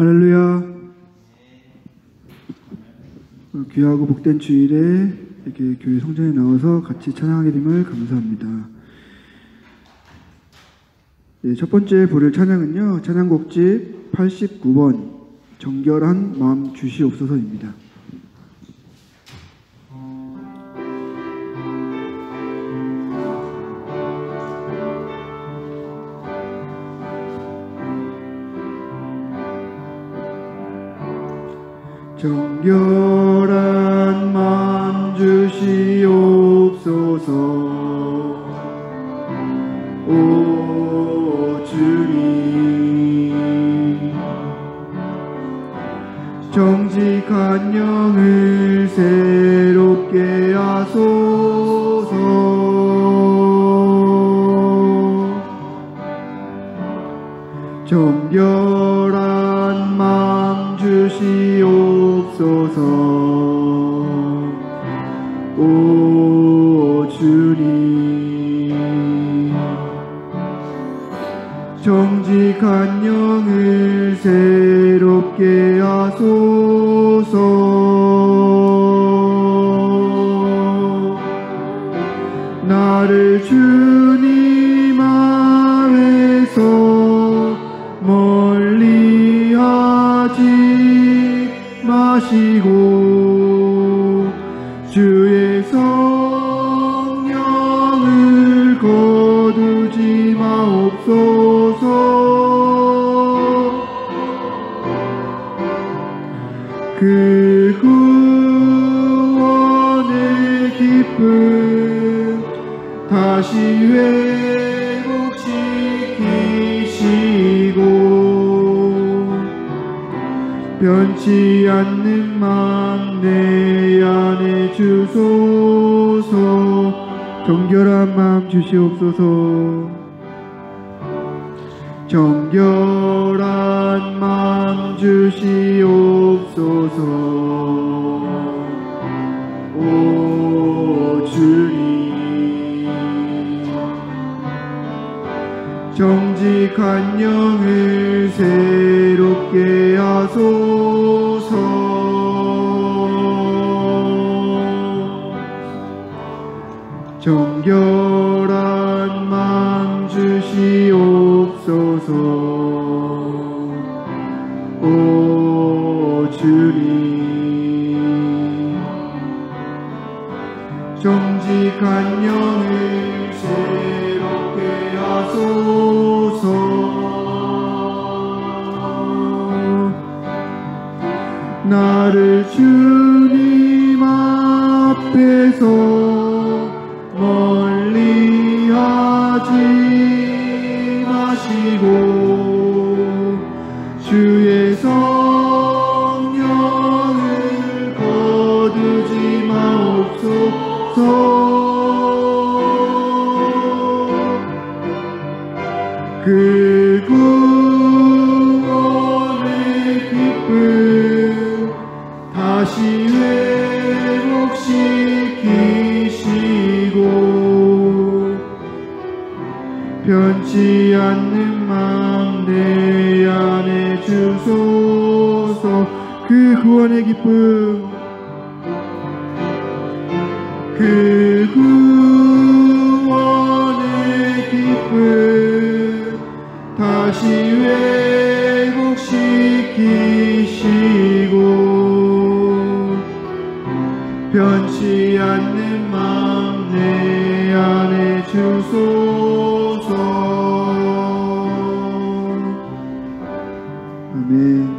할렐루야. 귀하고 복된 주일에 이렇게 교회 성전에 나와서 같이 찬양하게 됨을 감사합니다. 네, 첫 번째 부를 찬양은요, 찬양곡집 89번 정결한 마음 주시옵소서입니다. 정결한 마음 주시옵소서. 오 주님, 정직한 영을 새롭게 하소서. 정결한 마음 주시옵소서. 오 주님, 정직한 영을 새롭게 하소서. 나를 주님 앞에서 멀리 하지 마시고 주의 성령을 거두지 마옵소서. 그 구원의 기쁨 다시 회복시키시고 변치 않는 마음 내 안에 주소서. 정결한 마음 주시옵소서. 정결한 마음 주시옵소서. 오 주님, 정직한 영을 새롭게 하소서. 정결한 마음 주시옵소서. 오 주님, 정직한 영을 새롭게 하소서. 나를 주님 앞에서 멀리 하지 마시고 주의 성령을 거두지 마옵소서. 그 구원의 기쁨 다시 회복시키시고 변치 않는 마음 내 안에 주소서. 그 구원의 기쁨, 그 구원의 기쁨 다시 회복시키시고 변치 않는 마음 내 안에 주소서. 아멘.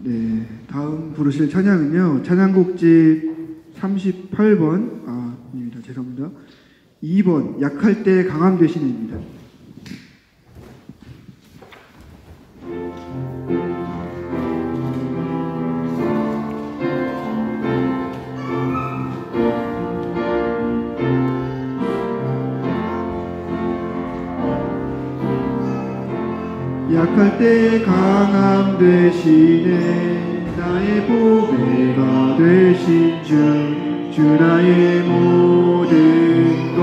네, 다음 부르실 찬양은요, 찬양곡집 38번 아닙니다, 죄송합니다. 2번 약할 때 강함 되시네입니다. 약할 때 강함 되시네. 나의 보배가 되신 주 나의 모든 것.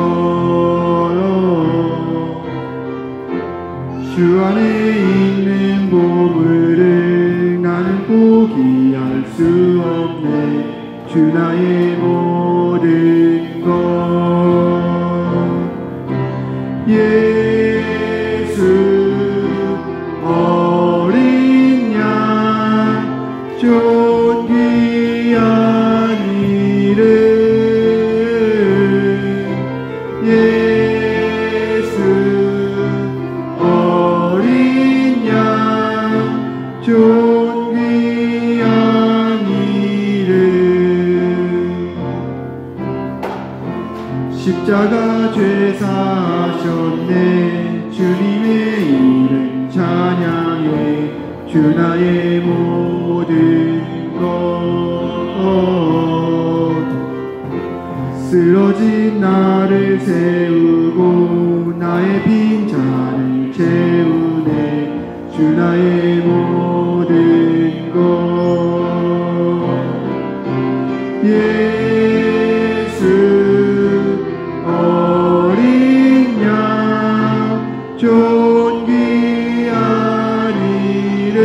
주 안에 있는 보물을 나는 포기할 수 없네. 주 나의 모든 것. 예수 어린 양 존귀한 이름. 예수 어린 양 존귀한 이름. 십자가 죄사하셨네. 주님의 이름 찬양해. 주 나의 모든 것. 쓰러진 나를 세우고 나의 빈잔을 채우네. 주 나의 모든 것. 예수 어린 양 존귀한 이름.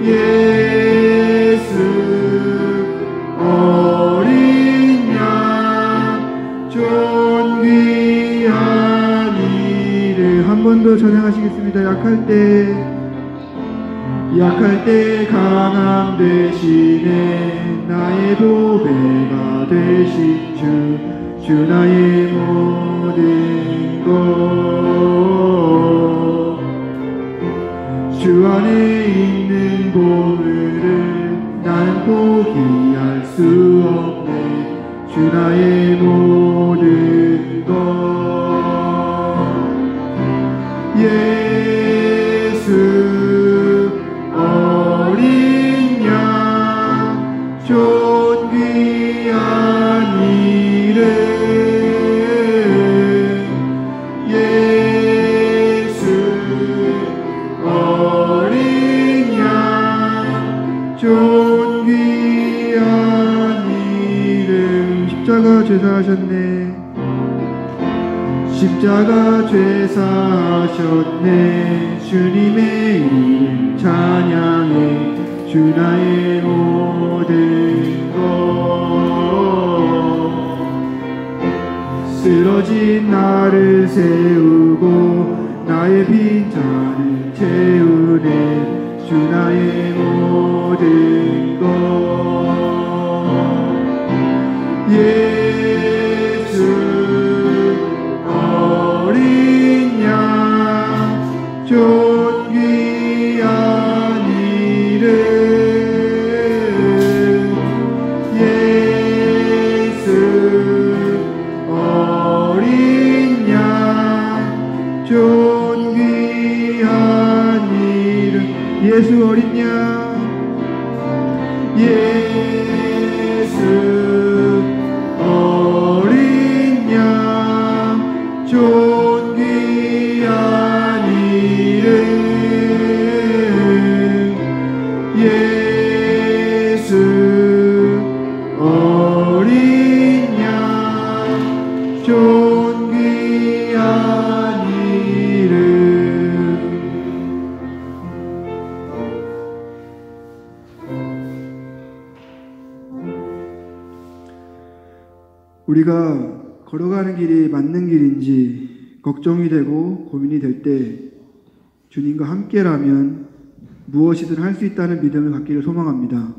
예수 어린 양 존귀한 이름. 한 번 더 찬양하시겠습니다. 약할 때 강함 대신에 나의 보배가 되신 주 나의 모든 것. 주 안에 있는 보물을 난 포기할 수 없네. 주 나의 모든 것. 예수 어린 양 존귀한 이름. 예수 어린 양 존귀한 이름. 십자가 죄사하셨네. 십자가 죄사하셨네. 주님의 이름 찬양해. 주 나의 모든 것. 쓰러진 나를 세우고 나의 빈잔을 채우네. 주 나의 모든 것. 예수 어린 양 존귀한 이름. 예수 어린 양 존귀한 이름. 예수 어린 양. 예수 어린 양 존귀한 이름. 예수 어린 양 존귀한 이름. 우리가 걸어가는 길이 맞는 길인지 걱정이 되고 고민이 될 때 주님과 함께라면 무엇이든 할 수 있다는 믿음을 갖기를 소망합니다.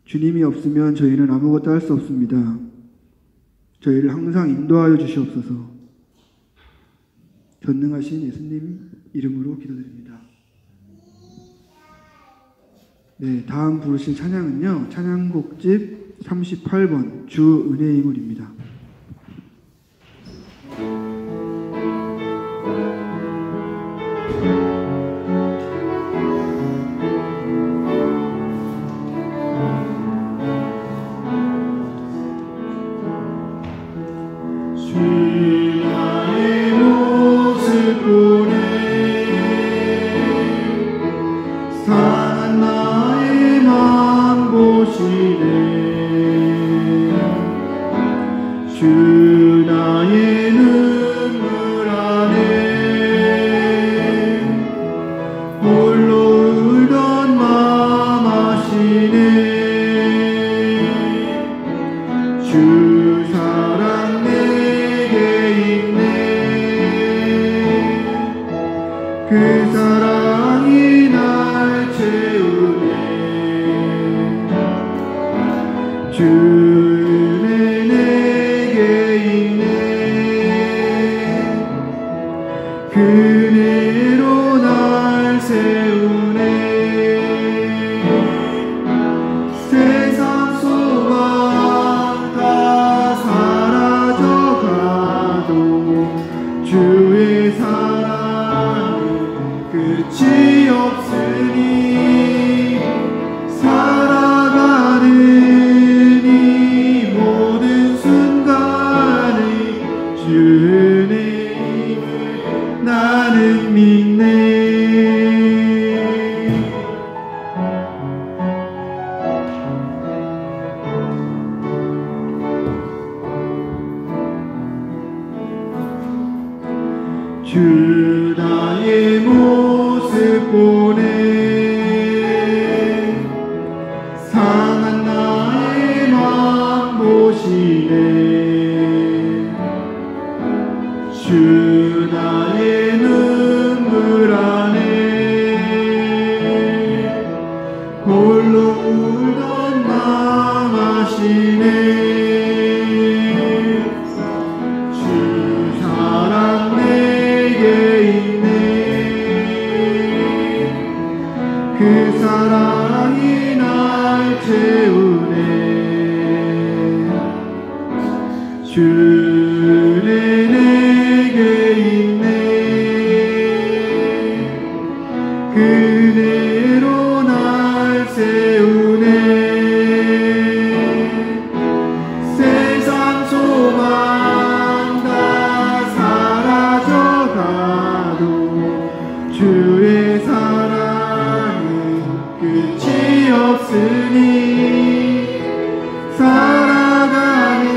주님이 없으면 저희는 아무것도 할 수 없습니다. 저희를 항상 인도하여 주시옵소서. 전능하신 예수님 이름으로 기도드립니다. 네, 다음 부르실 찬양은요, 찬양곡집 38번 주 은혜의 인물입니다. 그 사랑이 날 채우네. 주는 내게 있네. 그대로 날 세우네. 세상 소망 다 사라져가도 주의 사랑은 끝이 없으니 살아가는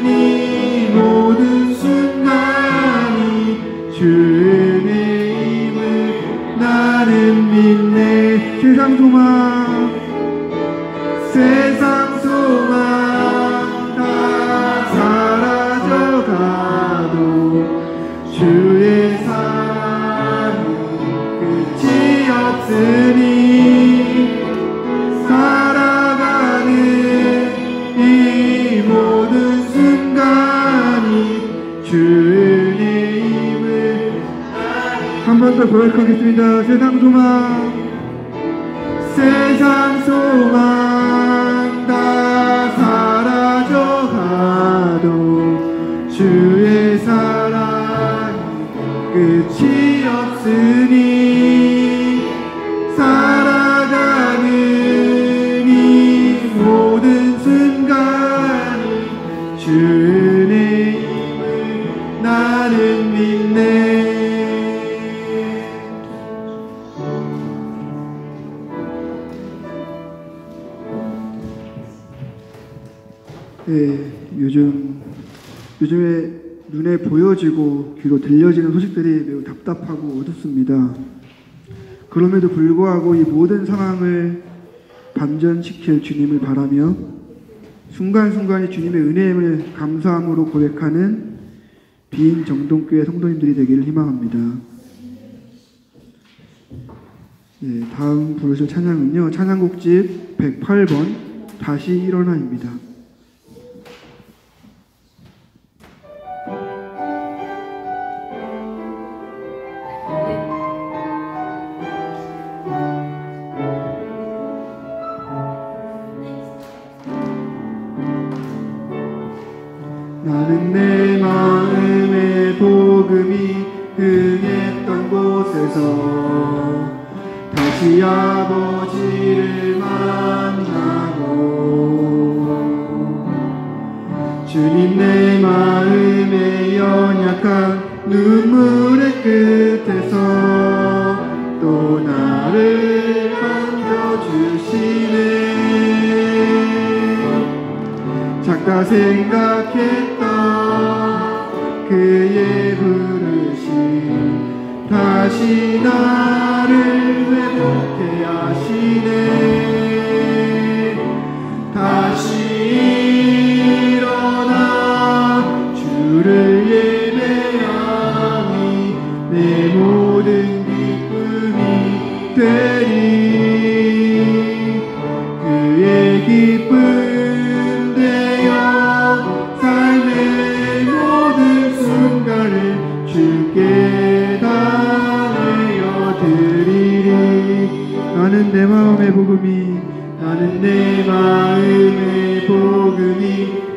이 모든 순간이 주의 힘을 나는 믿네. 세상 소망 다 사라져가도 주의 사랑은 끝이 없으니 살아가는 이 모든 순간이 주의 힘을 한 번 더 고백하겠습니다. 세상 소망 다 사라져가도 주의 사랑이 끝이 없으니 살아가는 이 모든 순간이 주의 힘을 나는 믿네. 네, 요즘에 눈에 보여지고 귀로 들려지는 소식들이 매우 답답하고 어둡습니다. 그럼에도 불구하고 이 모든 상황을 반전시킬 주님을 바라며 순간순간이 주님의 은혜임을 감사함으로 고백하는 비인 정동교회 성도님들이 되기를 희망합니다. 네, 다음 부르실 찬양은요, 찬양곡집 108번 다시 일어나입니다. 나는 내 마음의 복음이 흥했던 곳에서 다시 아버지를 만나고 주님 내 마음의 연약한 눈물의 끝에서 또 나를 건져주시네. 작다 생각했던 그의 부르심 다시 나를 회복해 하시네. 다시 일어나 주를 예배하니 내 모든 기쁨이 되리. 그의 기쁨 주께 다 내어드리리. 나는 내 마음의 복음이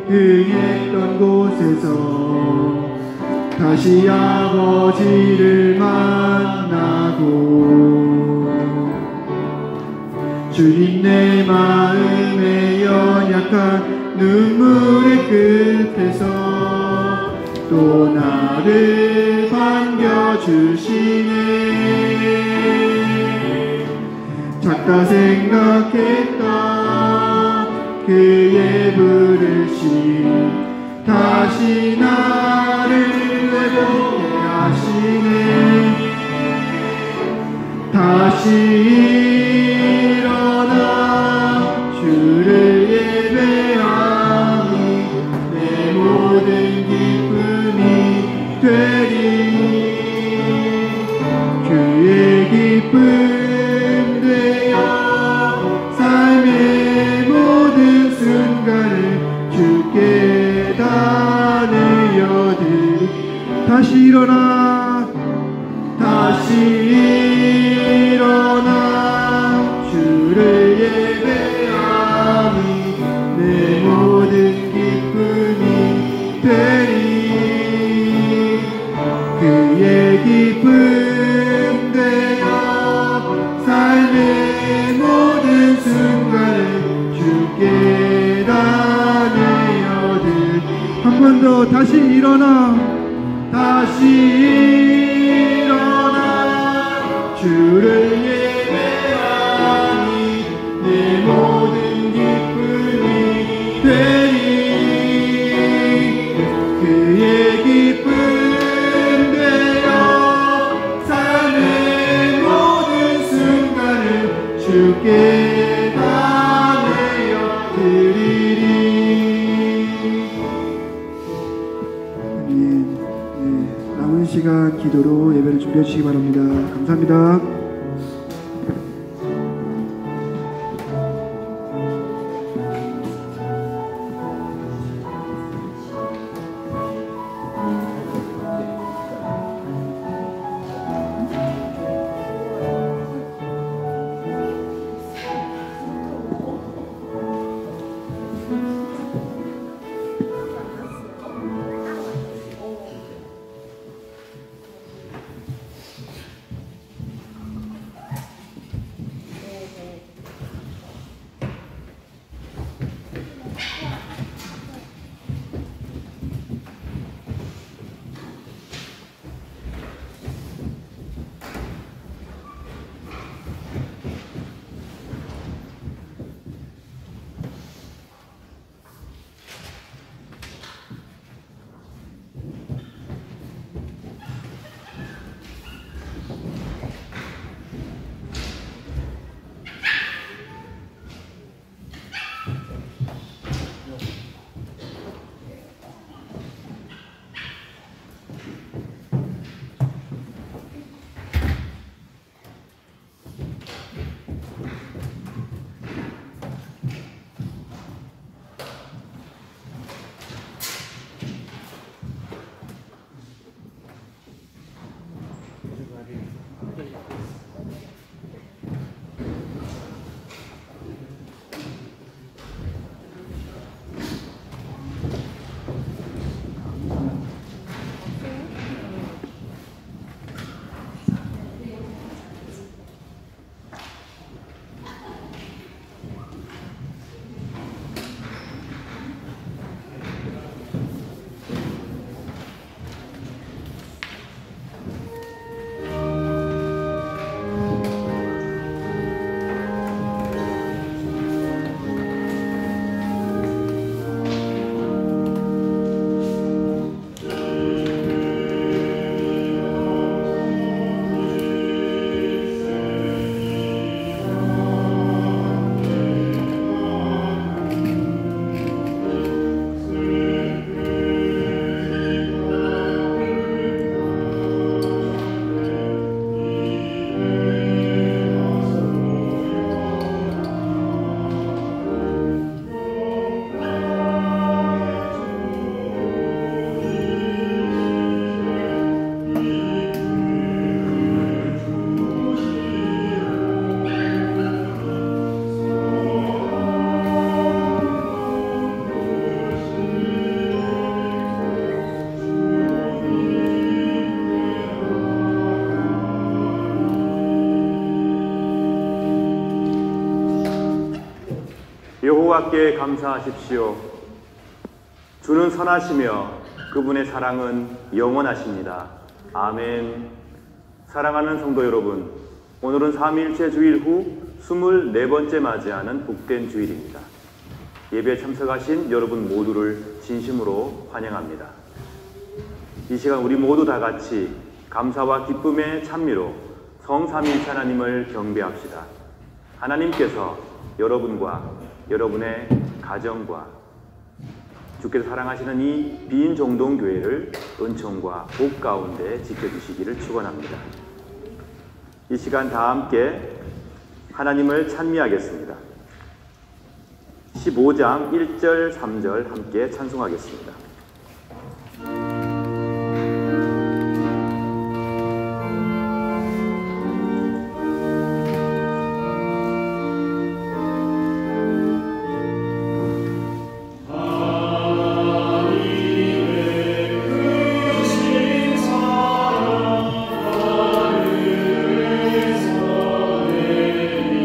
흥했던 곳에서 다시 아버지를 만나고 주님 내 마음의 연약한 눈물의 끝에서 또 나를 반겨주시네. 작다 생각했던 그의 부르심 다시 나를 회복해 하시네. 다시 일어나 주를 예배하니 내 모든 기쁨이 되리. 주의 기쁨 되어 삶의 모든 순간을 주께 다 내어드리. 다시 일어나 내 모든 순간을 주께 다 내어드리. 한 번 더 다시 일어나 주를 예배하니 내 모든 기쁨이 되리. 그의 기쁨 되어 삶의 모든 순간을 주께 다 내어드리리. 남은 시간 기도로 예배를 준비해 주시기 바랍니다. 감사합니다. 여호와께 감사하십시오. 주는 선하시며 그분의 사랑은 영원하십니다. 아멘. 사랑하는 성도 여러분, 오늘은 삼위일체 주일 후 24번째 맞이하는 복된 주일입니다. 예배에 참석하신 여러분 모두를 진심으로 환영합니다. 이 시간 우리 모두 다 같이 감사와 기쁨의 찬미로 성삼위일체 하나님을 경배합시다. 하나님께서 여러분과 여러분의 가정과 주께서 사랑하시는 이 빈 정동교회를 은총과 복 가운데 지켜주시기를 축원합니다. 이 시간 다 함께 하나님을 찬미하겠습니다. 15장 1절 3절 함께 찬송하겠습니다. 내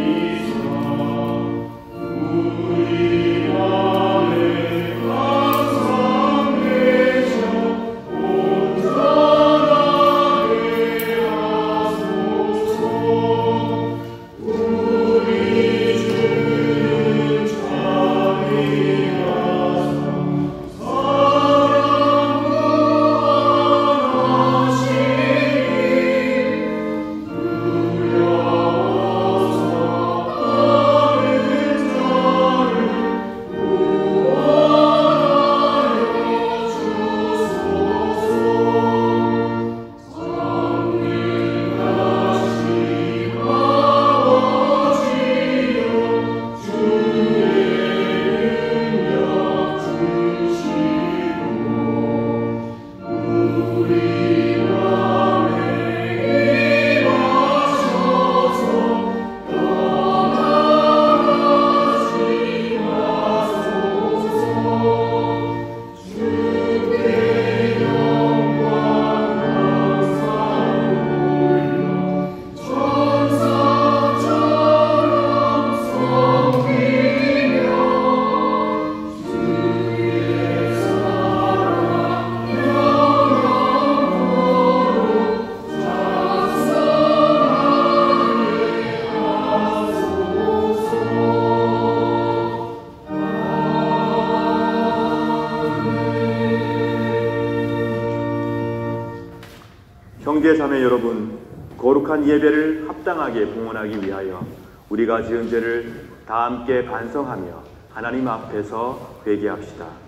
형제 자매 여러분, 거룩한 예배를 합당하게 봉헌하기 위하여 우리가 지은 죄를 다 함께 반성하며 하나님 앞에서 회개합시다.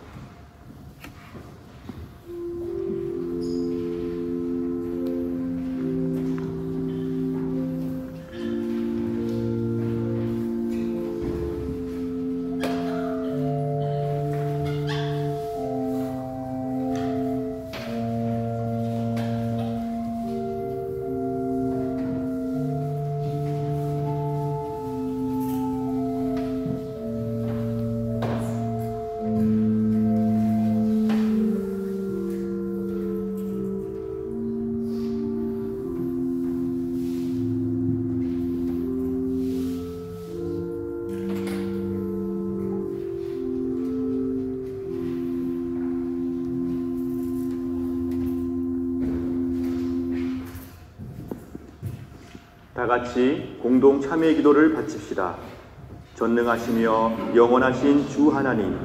다 같이 공동 참회 기도를 바칩시다. 전능하시며 영원하신 주 하나님,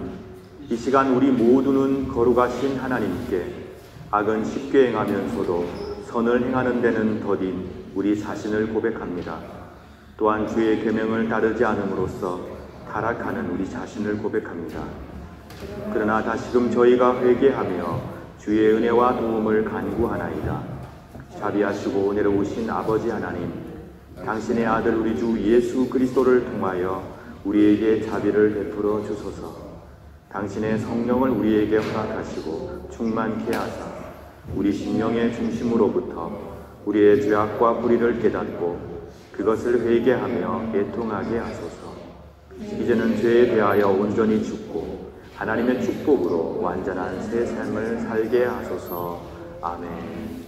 이 시간 우리 모두는 거룩하신 하나님께 악은 쉽게 행하면서도 선을 행하는 데는 더딘 우리 자신을 고백합니다. 또한 주의 계명을 따르지 않음으로써 타락하는 우리 자신을 고백합니다. 그러나 다시금 저희가 회개하며 주의 은혜와 도움을 간구하나이다. 자비하시고 은혜로우신 아버지 하나님, 당신의 아들 우리 주 예수 그리스도를 통하여 우리에게 자비를 베풀어 주소서. 당신의 성령을 우리에게 허락하시고 충만케 하사 우리 심령의 중심으로부터 우리의 죄악과 불의를 깨닫고 그것을 회개하며 애통하게 하소서. 이제는 죄에 대하여 온전히 죽고 하나님의 축복으로 완전한 새 삶을 살게 하소서. 아멘.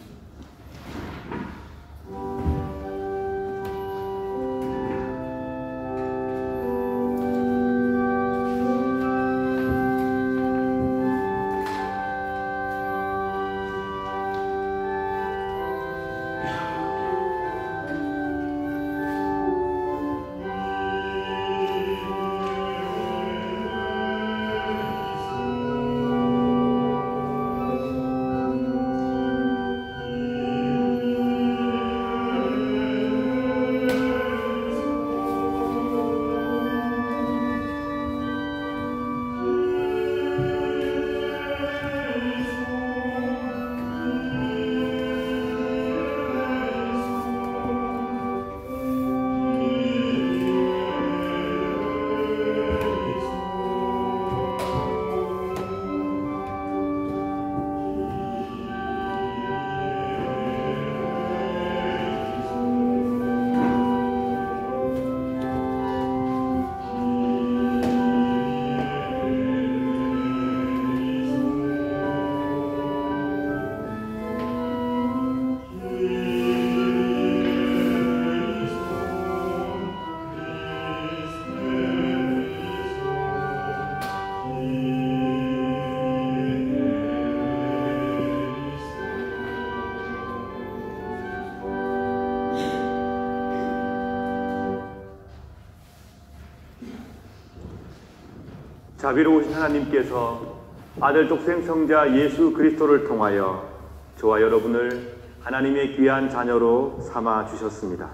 자비로우신 하나님께서 아들 독생 성자 예수 그리스도를 통하여 저와 여러분을 하나님의 귀한 자녀로 삼아 주셨습니다.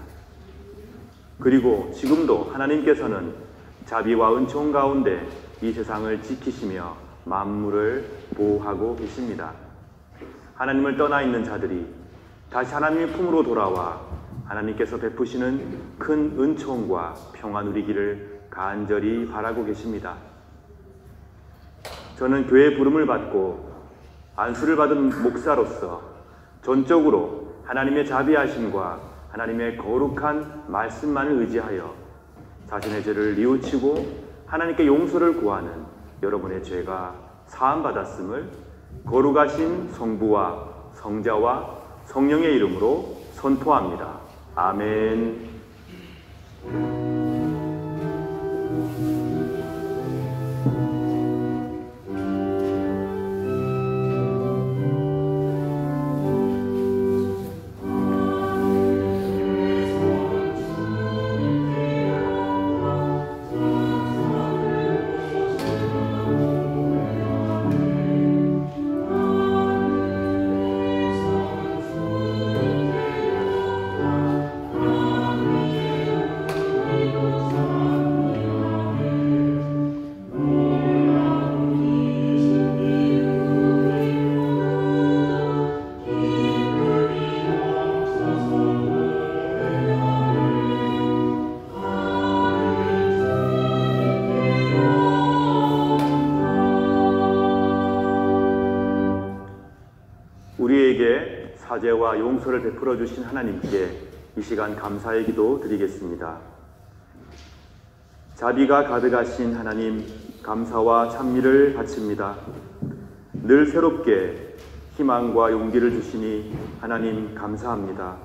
그리고 지금도 하나님께서는 자비와 은총 가운데 이 세상을 지키시며 만물을 보호하고 계십니다. 하나님을 떠나 있는 자들이 다시 하나님의 품으로 돌아와 하나님께서 베푸시는 큰 은총과 평안 누리기를 간절히 바라고 계십니다. 저는 교회의 부름을 받고 안수를 받은 목사로서 전적으로 하나님의 자비하심과 하나님의 거룩한 말씀만을 의지하여 자신의 죄를 뉘우치고 하나님께 용서를 구하는 여러분의 죄가 사함받았음을 거룩하신 성부와 성자와 성령의 이름으로 선포합니다. 아멘. 자재와 용서를 베풀어 주신 하나님께 이 시간 감사의 기도 드리겠습니다. 자비가 가득하신 하나님, 감사와 찬미를 바칩니다. 늘 새롭게 희망과 용기를 주시니 하나님 감사합니다.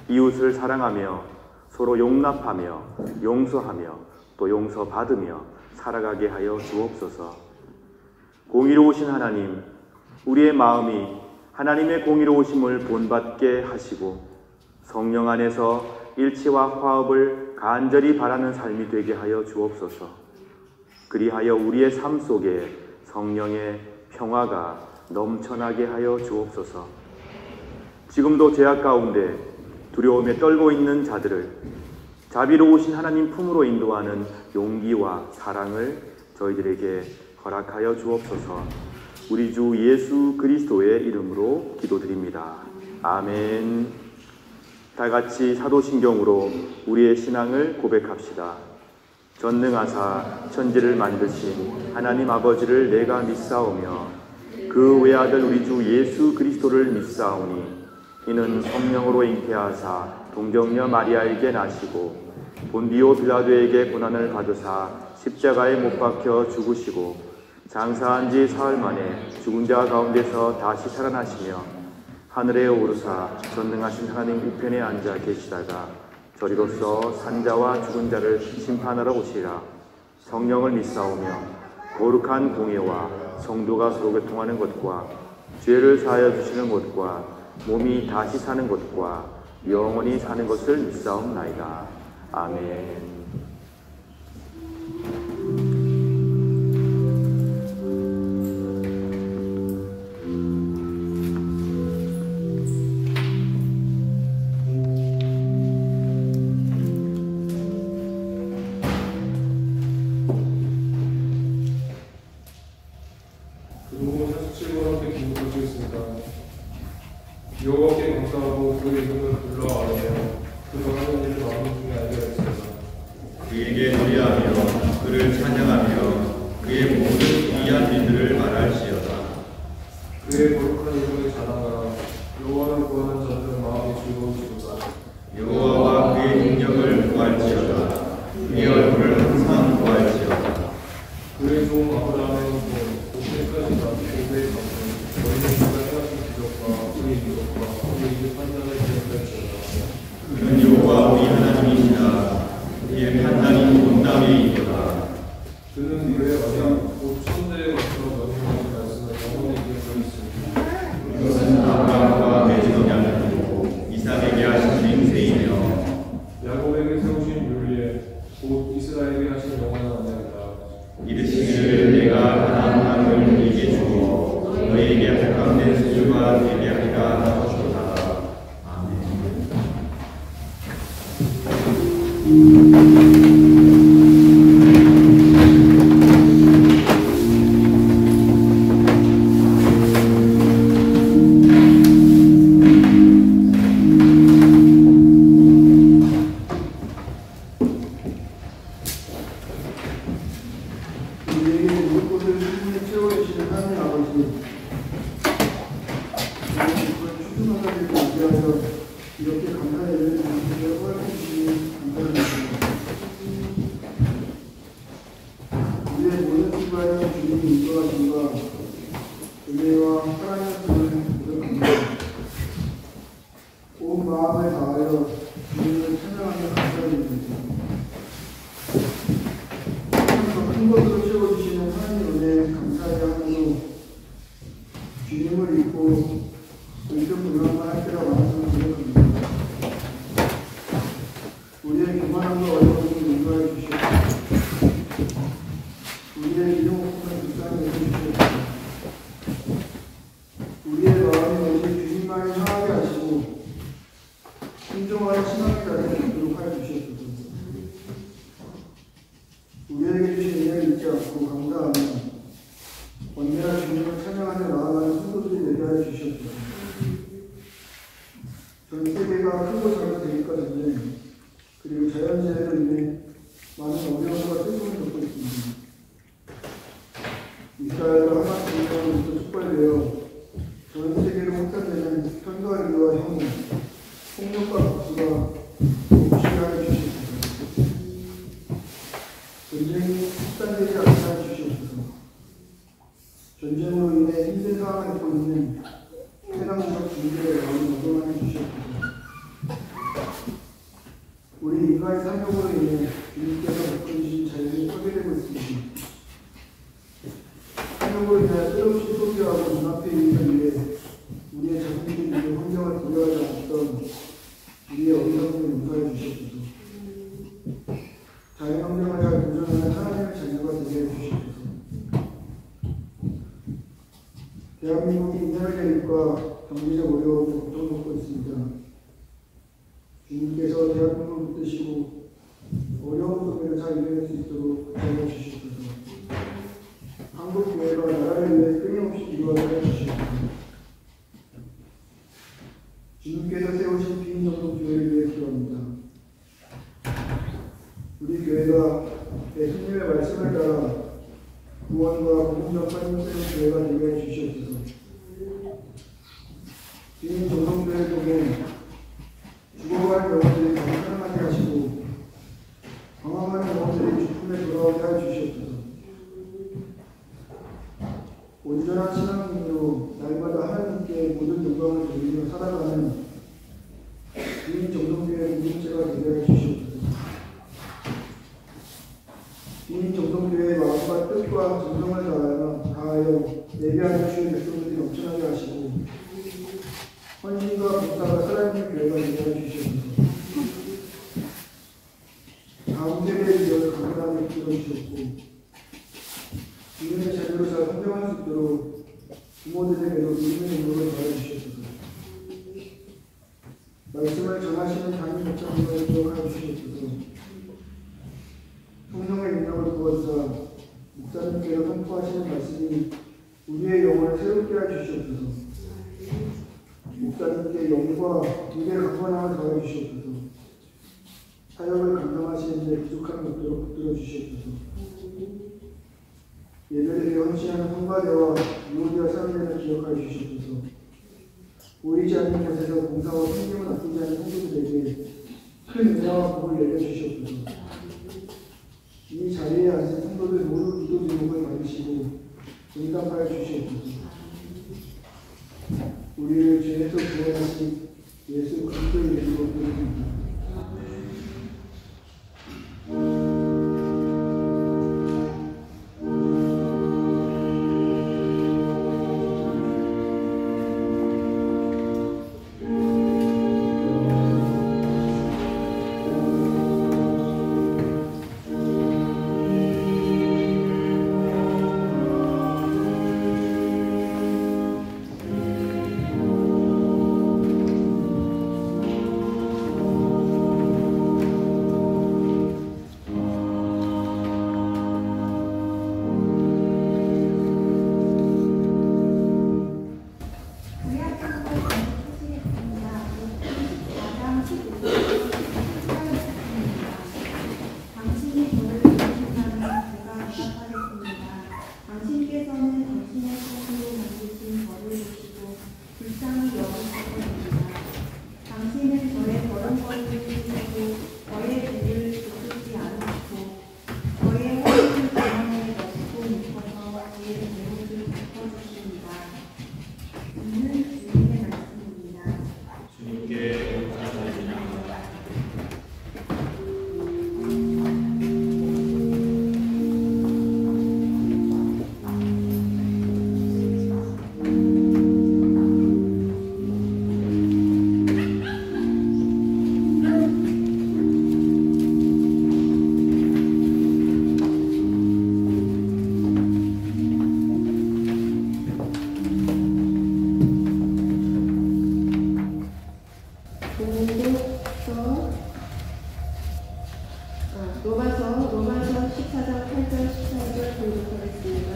이웃을 사랑하며 서로 용납하며 용서하며 또 용서받으며 살아가게 하여 주옵소서. 공의로우신 하나님, 우리의 마음이 하나님의 공의로우심을 본받게 하시고 성령 안에서 일치와 화합을 간절히 바라는 삶이 되게 하여 주옵소서. 그리하여 우리의 삶 속에 성령의 평화가 넘쳐나게 하여 주옵소서. 지금도 죄악 가운데 두려움에 떨고 있는 자들을 자비로우신 하나님 품으로 인도하는 용기와 사랑을 저희들에게 허락하여 주옵소서. 우리 주 예수 그리스도의 이름으로 기도드립니다. 아멘. 다 같이 사도신경으로 우리의 신앙을 고백합시다. 전능하사 천지를 만드신 하나님 아버지를 내가 믿사오며 그 외아들 우리 주 예수 그리스도를 믿사오니 이는 성령으로 잉태하사 동정녀 마리아에게 나시고 본디오 빌라도에게 고난을 받으사 십자가에 못 박혀 죽으시고 장사한 지 사흘 만에 죽은 자 가운데서 다시 살아나시며 하늘에 오르사 전능하신 하나님 우편에 앉아 계시다가 저리로서 산자와 죽은 자를 심판하러 오시리라. 성령을 믿사오며 거룩한 공예와 성도가 서로 교통하는 것과 죄를 사하여 주시는 것과 몸이 다시 사는 것과 영원히 사는 것을 믿사옵나이다. 아멘. 여호와께 감사하고 그의 이름을 불러 아뢰며 그가 하는 일을 마음 중에 알게 하였습니다. 그에게 노래하며 그를 찬양하며 그의 모든 기이한 일들을 말할지어다. 그의 거룩한 이름을 자랑하라. 여호와를 구하는 자들은 마음이 즐거우시도다. 여호와와 그의 능력을 구할지어다. 그의 얼굴을 항상 구할지어다. 그의 종 아브라함의 후손 옥세까지 다 그의 방송 너희는 그가 행하신 기적과 그의 기적과 그의 이제 판단을 기억할지어다. 그는 여호와 우리 하나님이시다. 그의 판단이 온담이이도다. 그는 너의 언약 곧 천대의 것으로 명령하신 말씀을 영원히 기억하고 있습니다. 이것은 아브라함과 맺은 언약이고 이삭에게 하신 맹세이며 야곱에게 세우신 율례 곧 이스라엘에게 하신 영원한 언약이다. 이르시기를 내가 가나안 땅을 너희에게 주고 너희에게 백합된 수주가 되게 하리라 하셨도다. 아멘. 우리에게 모든 것을 충분히 채워주시는 하나님 아버지, 추수마다 되게 위하여 이렇게 감사의 예배를 드리시며 허락해주시니 감사드립니다. 우리의 모든 수고에 주님이 인도하심과 은혜와 사랑하심을 고백합니다. 온 마음을 다하여 주님을 찬양하며 감사드립니다. 큰 것으로 채워주시는 하나님 은혜에 감사해야 하므로 주님을 믿고 의존 불안만 할 때라 완전히 고백합니다. 우리의 교만함과 어려움을 인도하여 주시옵소서. 우리의 미혹함을 불쌍히 여겨주시옵소서. 우리의 마음이 오직 주님만을 향하게 하시고 순종하는 신앙의 자리에 있도록 하여 주시옵소서. 우리에게 주신 은혜를 잊지 않고 감사하며 언제나 주님을 찬양하는 마음하는 성도들이 되게 하여 주시옵소서. 전 세계가 크고 작은 대립과 전쟁 그리고 자연재해로 인해 많은 어려움과 슬픔을 겪고 있습니다. 이스라엘과 하마스 운동으로부터 촉발되어 전 세계로 확산되는 편과 사역으로 인해 주님께서 이끌어주신 자유를 파괴되고 있습니다. 사역으로 인해 끝없이 소비하고 눈앞에 있는 일에 우리의 자신들이 있는 환경을 고려하지 않았던 우리의 어리석음을 용서해 주시옵소서. 자연 환경을 잘 보존하는 하나님의 자녀가 되게 해 주시옵소서. 대한민국이 인간의 대립과 경제적 어려움을 고통받고 있습니다. 주님께서 대한민국을 붙드시고 어려운 속에서 잘 이겨낼 수 있도록 도와주시옵소서. 한국 교회가 나라를 위해 끊임없이 기도하게 해주시옵소서. 주님께서 세우신 비인정통 교회를 위해 기도합니다. 우리 교회가 예수님의 말씀을 따라 구원과 복음적 삶을 세운 교회가 되게 해 주시옵소서. 비인정통교회를 통해 죽어가는 영혼들이 다시 살아나게 하시고 방황하는 영혼들이 주품에 돌아오게 하여 주시옵소서. 온전한 신앙인으로 날마다 하나님께 모든 영광을 돌리며 살아가는 비인정통교회 공동체가 되게 하여 주시옵소서. 비인정통교회의 마음과 뜻과 정성을 다하여 예배하는 주의 백성들이 넘쳐나게 하시고 헌신과 봉사가 살아있는 교회가 되게 하여 주시옵소서. 다음 세대에 이어서 강건하게 이끌어주셨고 주님의 자녀로 잘 성장할 수 있도록 부모들에게도 믿음의 능력을 더해 주시옵소서. 말씀을 전하시는 담임 목사님을 기억하여 주시옵소서. 성령의 능력을 부어주사 목사님께서 선포하시는 말씀이 우리의 영혼을 새롭게 하여 주시옵소서. 목사님께 영과 믿음의 강건함을 더해 주시옵소서. 사역을 감당하시는데 부족함이 없도록 붙들어 주시옵소서. 예배를 위해 헌신하는 성가대와 유오디와 사람들을 기억하여 주시옵소서. 보이지 않는 곳에서 봉사와 생명을 아끼지 않는 성도들에게 큰 은혜와 복을 내려 주시옵소서. 이 자리에 앉은 성도들 모두 기도 제목을 받으시고 응답하여 주시옵소서. 우리를 죄에서 구원하신 예수 그리스도의 이름으로 기도드립니다. 로마서 14장 8절 14절 공독하겠습니다.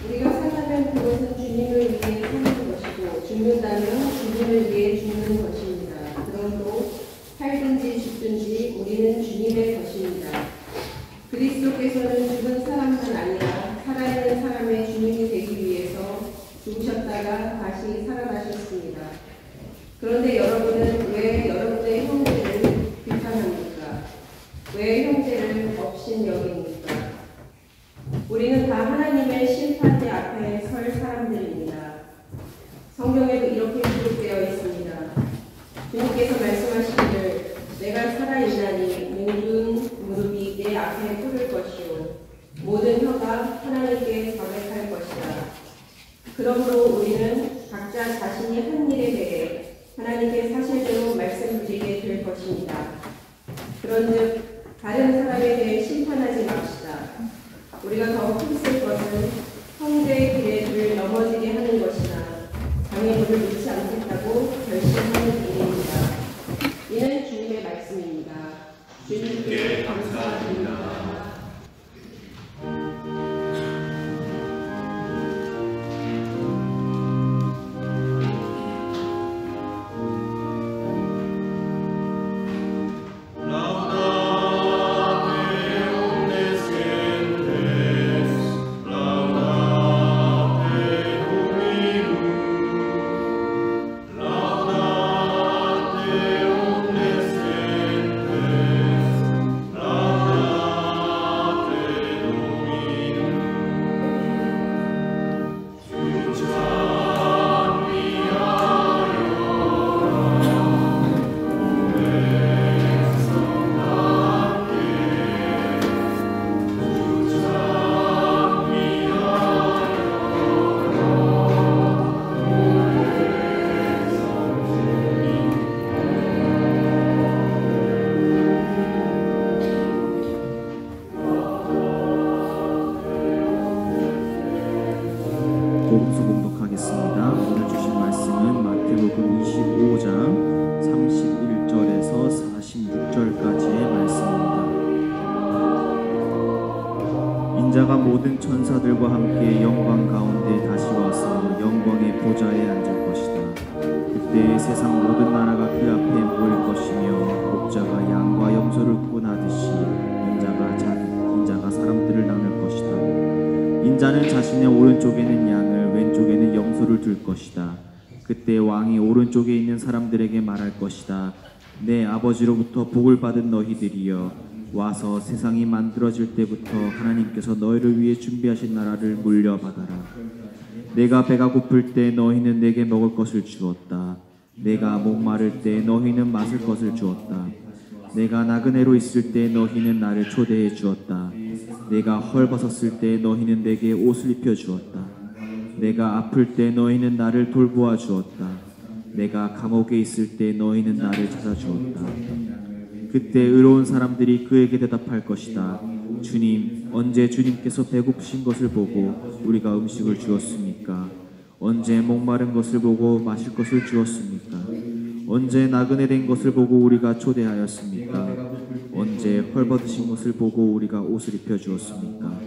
우리가 살아가는 그것은 주님을 위해 사는 것이고 죽는다면 주님을 위해 죽는 것입니다. 그러므로 살든지 죽든지 우리는 주님의 것입니다. 그리스도께서는 죽은 사람만 아니라 살아있는 사람의 주님이 되기 위해서 죽으셨다가 다시 살아나셨습니다. 그런데 여러분은 왜 여러분의 형제를 비판합니까? 왜 형제를 업신 주께서 말씀하시기를 내가 살아있나니 모든 무릎이 내 앞에 꿇을 것이요 모든 혀가 하나님께 고백할 것이다. 그러므로 우리는 각자 자신이 한 일에 대해 하나님께 사실대로 말씀드리게 될 것입니다. 그런즉 다른 사람에 대해 심판하지 맙시다. 우리가 더 힘쓸 것은 형제의 길에 줄 넘어지게 하는 것이나 장애물을 놓지 않겠다고 결심하는 일입니다. 이는 주님의 말씀입니다. 주님께 감사드립니다. 복음서 봉독하겠습니다. 오늘 주신 말씀은 마태복음 25장 31절에서 46절까지의 말씀입니다. 인자가 모든 천사들과 함께 영광 가운데 다시 와서 영광의 보좌에 앉을 것이다. 그때 세상 모든 나라가 그 앞에 모일 것이며 목자가 양과 염소를 꾼하듯이 인자가 사람들을 나눌 것이다. 인자는 자신의 오른쪽에는 양을 왼쪽에는 염소를 둘 것이다. 그때 왕이 오른쪽에 있는 사람들에게 말할 것이다. 내 아버지로부터 복을 받은 너희들이여 와서 세상이 만들어질 때부터 하나님께서 너희를 위해 준비하신 나라를 물려받아라. 내가 배가 고플 때 너희는 내게 먹을 것을 주었다. 내가 목마를 때 너희는 마실 것을 주었다. 내가 나그네로 있을 때 너희는 나를 초대해 주었다. 내가 헐벗었을 때 너희는 내게 옷을 입혀 주었다. 내가 아플 때 너희는 나를 돌보아 주었다. 내가 감옥에 있을 때 너희는 나를 찾아주었다. 그때 의로운 사람들이 그에게 대답할 것이다. 주님, 언제 주님께서 배고프신 것을 보고 우리가 음식을 주었습니까? 언제 목마른 것을 보고 마실 것을 주었습니까? 언제 나그네 된 것을 보고 우리가 초대하였습니까? 언제 헐벗으신 것을 보고 우리가 옷을 입혀 주었습니까?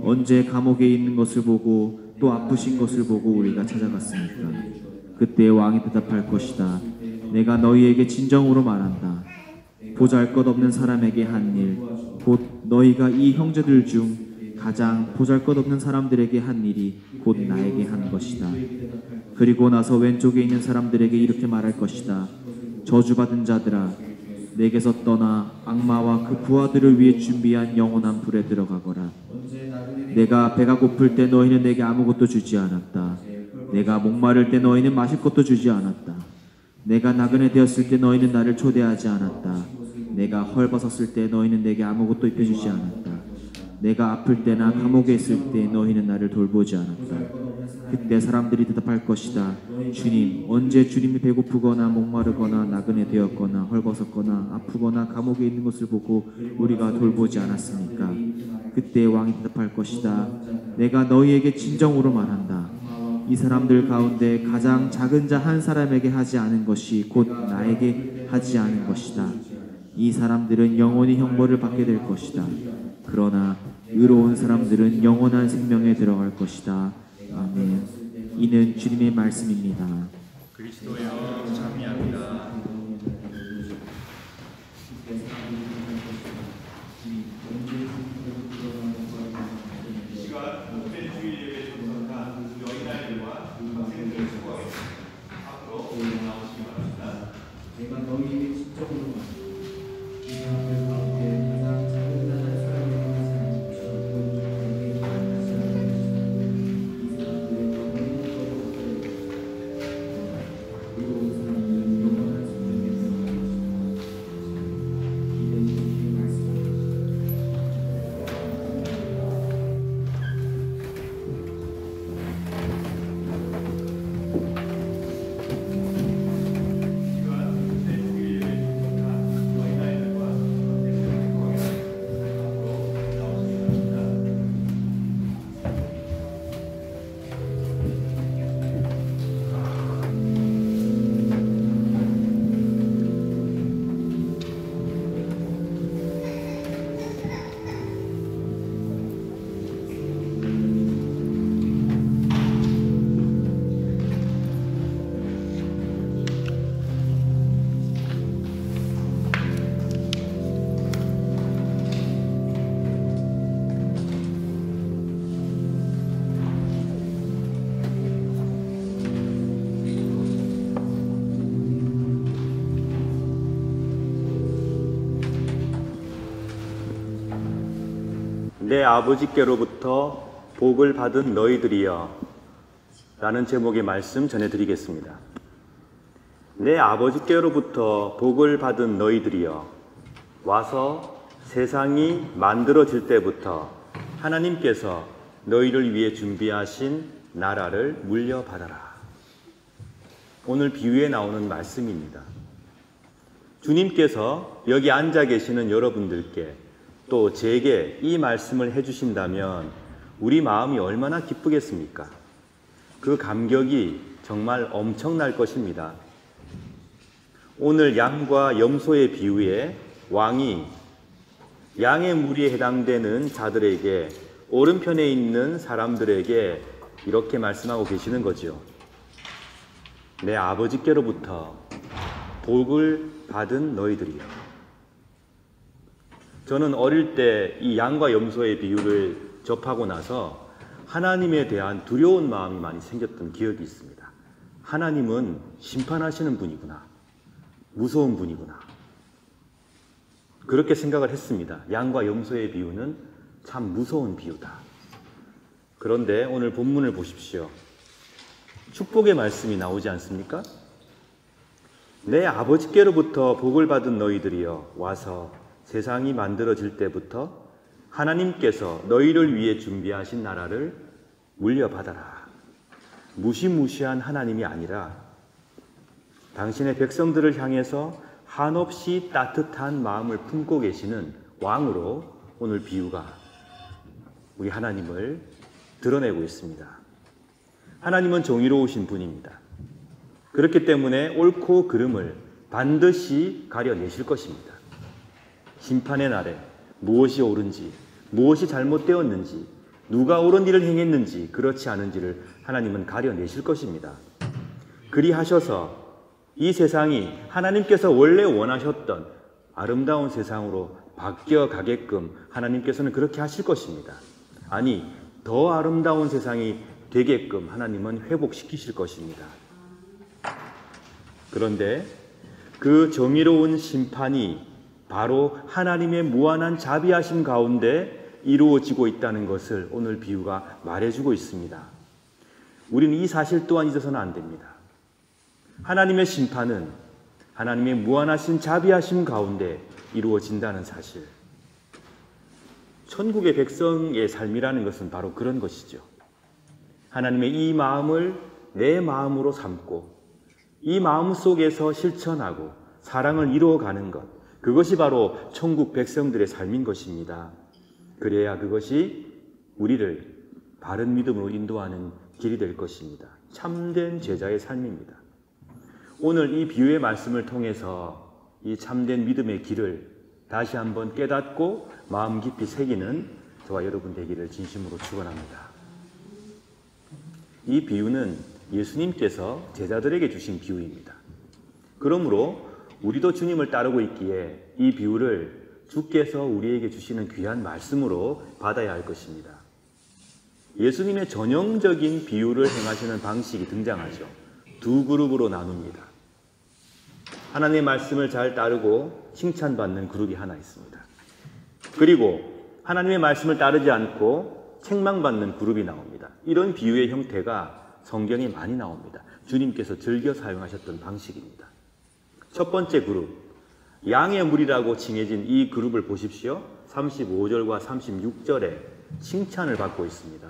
언제 감옥에 있는 것을 보고 또 아프신 것을 보고 우리가 찾아갔습니까? 그때 왕이 대답할 것이다. 내가 너희에게 진정으로 말한다. 보잘것없는 사람에게 한 일, 곧 너희가 이 형제들 중 가장 보잘것없는 사람들에게 한 일이 곧 나에게 한 것이다. 그리고 나서 왼쪽에 있는 사람들에게 이렇게 말할 것이다. 저주받은 자들아, 내게서 떠나 악마와 그 부하들을 위해 준비한 영원한 불에 들어가거라. 내가 배가 고플 때 너희는 내게 아무것도 주지 않았다. 내가 목마를 때 너희는 마실 것도 주지 않았다. 내가 나그네 되었을 때 너희는 나를 초대하지 않았다. 내가 헐벗었을 때 너희는 내게 아무것도 입혀주지 않았다. 내가 아플 때나 감옥에 있을 때 너희는 나를 돌보지 않았다. 그때 사람들이 대답할 것이다. 주님, 언제 주님이 배고프거나 목마르거나 나그네 되었거나 헐벗었거나 아프거나 감옥에 있는 것을 보고 우리가 돌보지 않았습니까? 그때 왕이 대답할 것이다. 내가 너희에게 진정으로 말한다. 이 사람들 가운데 가장 작은 자 한 사람에게 하지 않은 것이 곧 나에게 하지 않은 것이다. 이 사람들은 영원히 형벌을 받게 될 것이다. 그러나 의로운 사람들은 영원한 생명에 들어갈 것이다. 아멘. 이는 주님의 말씀입니다. 그리스도여 참여합니다. 이 시간 목회 주일에 참석한 어린아이들과 학생들을 수고하겠습니다. 앞으로 나오시기 바랍니다. 내가 너희에게 진정으로 말한다. 이 사람들 가운데 가장 작은 자 한 사람에게 하지 않은 것이 곧 나에게 하지 않은 것이다. 이 사람들의 영원히 형벌을 받게 될 것이다. 의로운 사람들은 영원한 생명에 들어갈 내 아버지께로부터 복을 받은 너희들이여 라는 제목의 말씀 전해드리겠습니다. 내 아버지께로부터 복을 받은 너희들이여 와서 세상이 만들어질 때부터 하나님께서 너희를 위해 준비하신 나라를 물려받아라. 오늘 비유에 나오는 말씀입니다. 주님께서 여기 앉아 계시는 여러분들께 또 제게 이 말씀을 해주신다면 우리 마음이 얼마나 기쁘겠습니까? 그 감격이 정말 엄청날 것입니다. 오늘 양과 염소의 비유에 왕이 양의 무리에 해당되는 자들에게 오른편에 있는 사람들에게 이렇게 말씀하고 계시는 거죠. 내 아버지께로부터 복을 받은 너희들이요. 저는 어릴 때 이 양과 염소의 비유를 접하고 나서 하나님에 대한 두려운 마음이 많이 생겼던 기억이 있습니다. 하나님은 심판하시는 분이구나. 무서운 분이구나. 그렇게 생각을 했습니다. 양과 염소의 비유는 참 무서운 비유다. 그런데 오늘 본문을 보십시오. 축복의 말씀이 나오지 않습니까? 내 아버지께로부터 복을 받은 너희들이여 와서 세상이 만들어질 때부터 하나님께서 너희를 위해 준비하신 나라를 물려받아라. 무시무시한 하나님이 아니라 당신의 백성들을 향해서 한없이 따뜻한 마음을 품고 계시는 왕으로 오늘 비유가 우리 하나님을 드러내고 있습니다. 하나님은 정의로우신 분입니다. 그렇기 때문에 옳고 그름을 반드시 가려내실 것입니다. 심판의 날에 무엇이 옳은지, 무엇이 잘못되었는지, 누가 옳은 일을 행했는지, 그렇지 않은지를 하나님은 가려내실 것입니다. 그리하셔서 이 세상이 하나님께서 원래 원하셨던 아름다운 세상으로 바뀌어 가게끔 하나님께서는 그렇게 하실 것입니다. 아니, 더 아름다운 세상이 되게끔 하나님은 회복시키실 것입니다. 그런데 그 정의로운 심판이 바로 하나님의 무한한 자비하심 가운데 이루어지고 있다는 것을 오늘 비유가 말해주고 있습니다. 우리는 이 사실 또한 잊어서는 안 됩니다. 하나님의 심판은 하나님의 무한하신 자비하심 가운데 이루어진다는 사실. 천국의 백성의 삶이라는 것은 바로 그런 것이죠. 하나님의 이 마음을 내 마음으로 삼고 이 마음 속에서 실천하고 사랑을 이루어가는 것, 그것이 바로 천국 백성들의 삶인 것입니다. 그래야 그것이 우리를 바른 믿음으로 인도하는 길이 될 것입니다. 참된 제자의 삶입니다. 오늘 이 비유의 말씀을 통해서 이 참된 믿음의 길을 다시 한번 깨닫고 마음 깊이 새기는 저와 여러분 되기를 진심으로 축원합니다. 이 비유는 예수님께서 제자들에게 주신 비유입니다. 그러므로 우리도 주님을 따르고 있기에 이 비유를 주께서 우리에게 주시는 귀한 말씀으로 받아야 할 것입니다. 예수님의 전형적인 비유를 행하시는 방식이 등장하죠. 두 그룹으로 나눕니다. 하나님의 말씀을 잘 따르고 칭찬받는 그룹이 하나 있습니다. 그리고 하나님의 말씀을 따르지 않고 책망받는 그룹이 나옵니다. 이런 비유의 형태가 성경에 많이 나옵니다. 주님께서 즐겨 사용하셨던 방식입니다. 첫 번째 그룹, 양의 무리라고 칭해진 이 그룹을 보십시오. 35절과 36절에 칭찬을 받고 있습니다.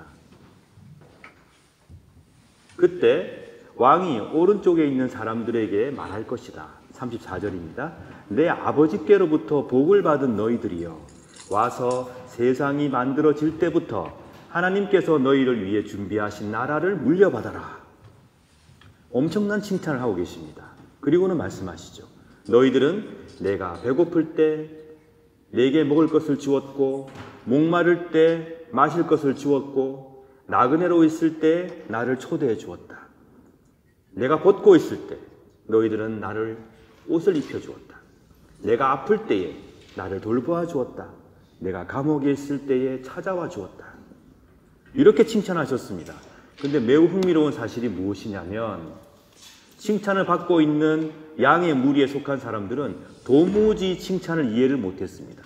그때 왕이 오른쪽에 있는 사람들에게 말할 것이다. 34절입니다. 내 아버지께로부터 복을 받은 너희들이여 와서 세상이 만들어질 때부터 하나님께서 너희를 위해 준비하신 나라를 물려받아라. 엄청난 칭찬을 하고 계십니다. 그리고는 말씀하시죠. 너희들은 내가 배고플 때 내게 먹을 것을 주었고 목마를 때 마실 것을 주었고 나그네로 있을 때 나를 초대해 주었다. 내가 벗고 있을 때 너희들은 나를 옷을 입혀 주었다. 내가 아플 때에 나를 돌보아 주었다. 내가 감옥에 있을 때에 찾아와 주었다. 이렇게 칭찬하셨습니다. 그런데 매우 흥미로운 사실이 무엇이냐면 칭찬을 받고 있는 양의 무리에 속한 사람들은 도무지 칭찬을 이해를 못했습니다.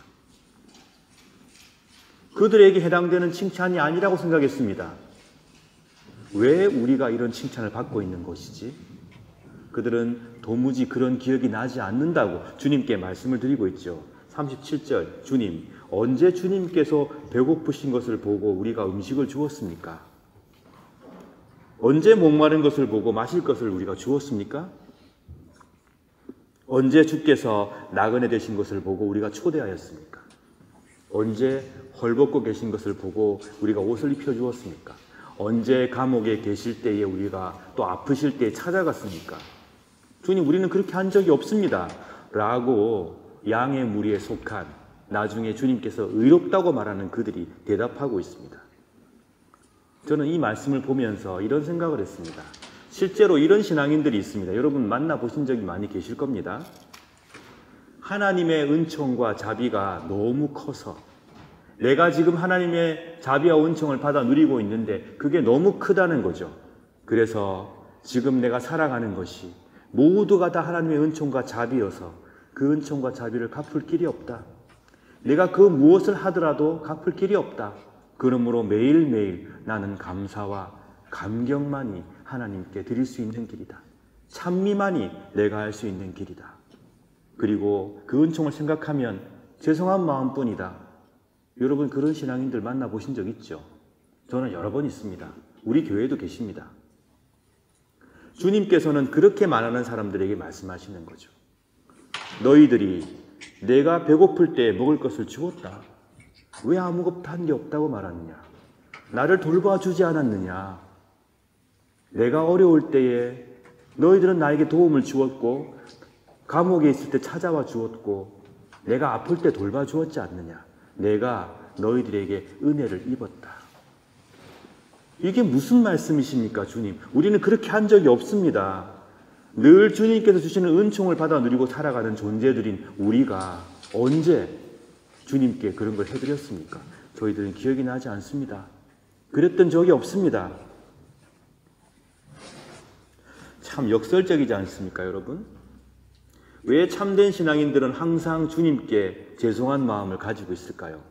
그들에게 해당되는 칭찬이 아니라고 생각했습니다. 왜 우리가 이런 칭찬을 받고 있는 것이지? 그들은 도무지 그런 기억이 나지 않는다고 주님께 말씀을 드리고 있죠. 37절, 주님, 언제 주님께서 배고프신 것을 보고 우리가 음식을 주었습니까? 언제 목마른 것을 보고 마실 것을 우리가 주었습니까? 언제 주께서 나그네 되신 것을 보고 우리가 초대하였습니까? 언제 헐벗고 계신 것을 보고 우리가 옷을 입혀주었습니까? 언제 감옥에 계실 때에 우리가 또 아프실 때에 찾아갔습니까? 주님, 우리는 그렇게 한 적이 없습니다. 라고 양의 무리에 속한 나중에 주님께서 의롭다고 말하는 그들이 대답하고 있습니다. 저는 이 말씀을 보면서 이런 생각을 했습니다. 실제로 이런 신앙인들이 있습니다. 여러분 만나보신 적이 많이 계실 겁니다. 하나님의 은총과 자비가 너무 커서 내가 지금 하나님의 자비와 은총을 받아 누리고 있는데 그게 너무 크다는 거죠. 그래서 지금 내가 살아가는 것이 모두가 다 하나님의 은총과 자비여서 그 은총과 자비를 갚을 길이 없다. 내가 그 무엇을 하더라도 갚을 길이 없다. 그러므로 매일매일 나는 감사와 감격만이 하나님께 드릴 수 있는 길이다. 찬미만이 내가 할 수 있는 길이다. 그리고 그 은총을 생각하면 죄송한 마음뿐이다. 여러분 그런 신앙인들 만나보신 적 있죠? 저는 여러 번 있습니다. 우리 교회에도 계십니다. 주님께서는 그렇게 말하는 사람들에게 말씀하시는 거죠. 너희들이 내가 배고플 때 먹을 것을 주었다. 왜 아무것도 한 게 없다고 말하느냐? 나를 돌봐주지 않았느냐? 내가 어려울 때에 너희들은 나에게 도움을 주었고 감옥에 있을 때 찾아와 주었고 내가 아플 때 돌봐주었지 않느냐? 내가 너희들에게 은혜를 입었다. 이게 무슨 말씀이십니까, 주님? 우리는 그렇게 한 적이 없습니다. 늘 주님께서 주시는 은총을 받아 누리고 살아가는 존재들인 우리가 언제 주님께 그런 걸 해드렸습니까? 저희들은 기억이 나지 않습니다. 그랬던 적이 없습니다. 참 역설적이지 않습니까, 여러분? 왜 참된 신앙인들은 항상 주님께 죄송한 마음을 가지고 있을까요?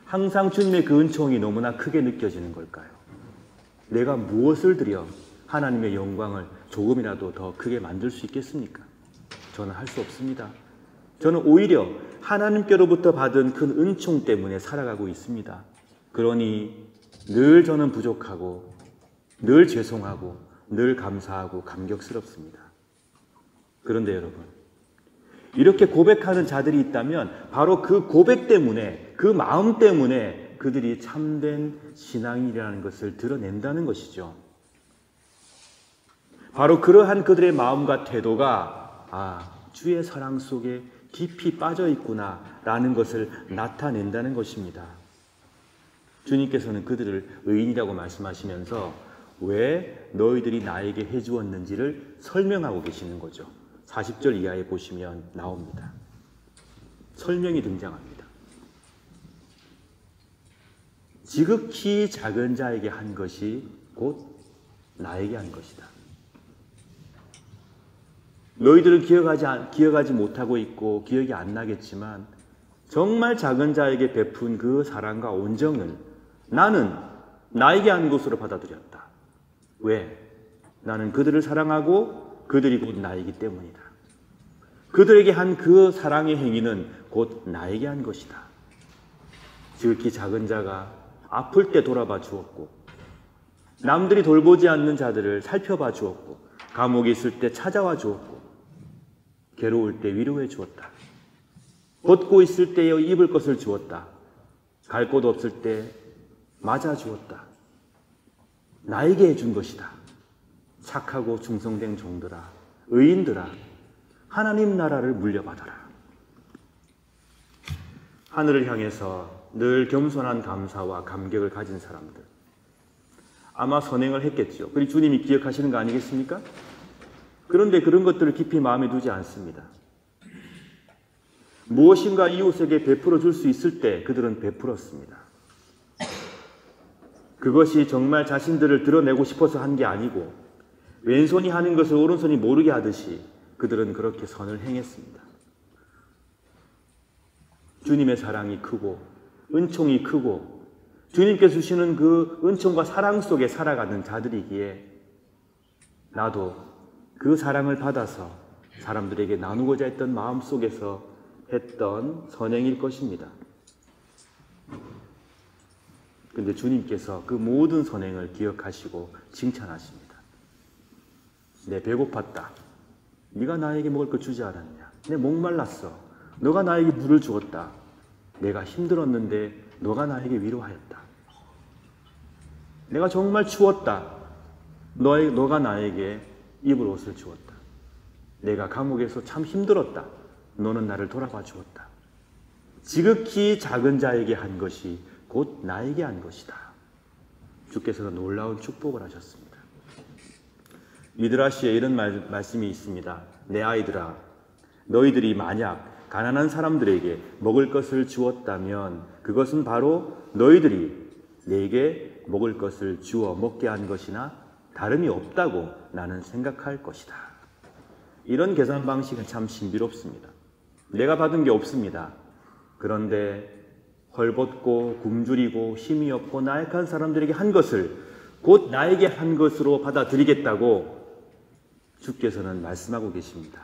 항상 주님의 그 은총이 너무나 크게 느껴지는 걸까요? 내가 무엇을 드려 하나님의 영광을 조금이라도 더 크게 만들 수 있겠습니까? 저는 할 수 없습니다. 저는 오히려 하나님께로부터 받은 큰 은총 때문에 살아가고 있습니다. 그러니 늘 저는 부족하고 늘 죄송하고 늘 감사하고 감격스럽습니다. 그런데 여러분, 이렇게 고백하는 자들이 있다면 바로 그 고백 때문에, 그 마음 때문에 그들이 참된 신앙이라는 것을 드러낸다는 것이죠. 바로 그러한 그들의 마음과 태도가 주의 사랑 속에 깊이 빠져 있구나 라는 것을 나타낸다는 것입니다. 주님께서는 그들을 의인이라고 말씀하시면서 왜 너희들이 나에게 해주었는지를 설명하고 계시는 거죠. 40절 이하에 보시면 나옵니다. 설명이 등장합니다. 지극히 작은 자에게 한 것이 곧 나에게 한 것이다. 너희들은 기억하지 못하고 있고 기억이 안 나겠지만 정말 작은 자에게 베푼 그 사랑과 온정은 나는 나에게 한 것으로 받아들였다. 왜? 나는 그들을 사랑하고 그들이 곧 나이기 때문이다. 그들에게 한 그 사랑의 행위는 곧 나에게 한 것이다. 지극히 작은 자가 아플 때 돌아봐 주었고 남들이 돌보지 않는 자들을 살펴봐 주었고 감옥에 있을 때 찾아와 주었고 괴로울 때 위로해 주었다. 벗고 있을 때에 입을 것을 주었다. 갈 곳 없을 때 맞아 주었다. 나에게 해준 것이다. 착하고 충성된 종들아, 의인들아, 하나님 나라를 물려받아라. 하늘을 향해서 늘 겸손한 감사와 감격을 가진 사람들, 아마 선행을 했겠죠. 그리고 주님이 기억하시는 거 아니겠습니까? 그런데 그런 것들을 깊이 마음에 두지 않습니다. 무엇인가 이웃에게 베풀어 줄 수 있을 때 그들은 베풀었습니다. 그것이 정말 자신들을 드러내고 싶어서 한 게 아니고 왼손이 하는 것을 오른손이 모르게 하듯이 그들은 그렇게 선을 행했습니다. 주님의 사랑이 크고 은총이 크고 주님께서 주시는 그 은총과 사랑 속에 살아가는 자들이기에 나도 그 사랑을 받아서 사람들에게 나누고자 했던 마음 속에서 했던 선행일 것입니다. 근데 주님께서 그 모든 선행을 기억하시고 칭찬하십니다. 내 배고팠다. 네가 나에게 먹을 걸 주지 않았냐. 내 목말랐어. 너가 나에게 물을 주었다. 내가 힘들었는데 너가 나에게 위로하였다. 내가 정말 추웠다. 너가 나에게 입을 옷을 주었다. 내가 감옥에서 참 힘들었다. 너는 나를 돌아봐 주었다. 지극히 작은 자에게 한 것이 곧 나에게 한 것이다. 주께서는 놀라운 축복을 하셨습니다. 미드라시에 이런 말씀이 있습니다. 내 아이들아, 너희들이 만약 가난한 사람들에게 먹을 것을 주었다면 그것은 바로 너희들이 내게 먹을 것을 주어 먹게 한 것이나 다름이 없다고 나는 생각할 것이다. 이런 계산 방식은 참 신비롭습니다. 내가 받은 게 없습니다. 그런데 헐벗고 굶주리고 힘이 없고 나약한 사람들에게 한 것을 곧 나에게 한 것으로 받아들이겠다고 주께서는 말씀하고 계십니다.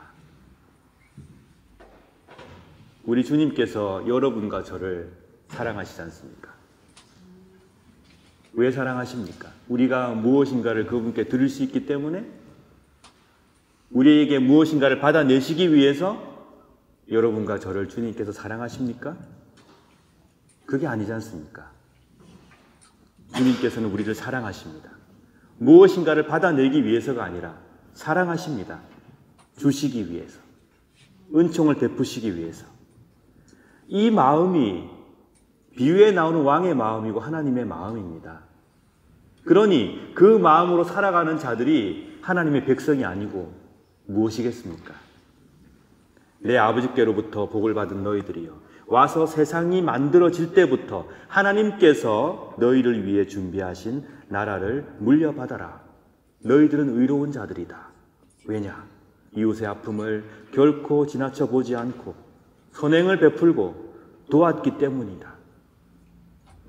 우리 주님께서 여러분과 저를 사랑하시지 않습니까? 왜 사랑하십니까? 우리가 무엇인가를 그분께 드릴 수 있기 때문에, 우리에게 무엇인가를 받아내시기 위해서 여러분과 저를 주님께서 사랑하십니까? 그게 아니지 않습니까? 주님께서는 우리를 사랑하십니다. 무엇인가를 받아내기 위해서가 아니라 사랑하십니다. 주시기 위해서, 은총을 베푸시기 위해서. 이 마음이 비유에 나오는 왕의 마음이고 하나님의 마음입니다. 그러니 그 마음으로 살아가는 자들이 하나님의 백성이 아니고 무엇이겠습니까? 내 아버지께로부터 복을 받은 너희들이여, 와서 세상이 만들어질 때부터 하나님께서 너희를 위해 준비하신 나라를 물려받아라. 너희들은 의로운 자들이다. 왜냐? 이웃의 아픔을 결코 지나쳐 보지 않고 선행을 베풀고 도왔기 때문이다.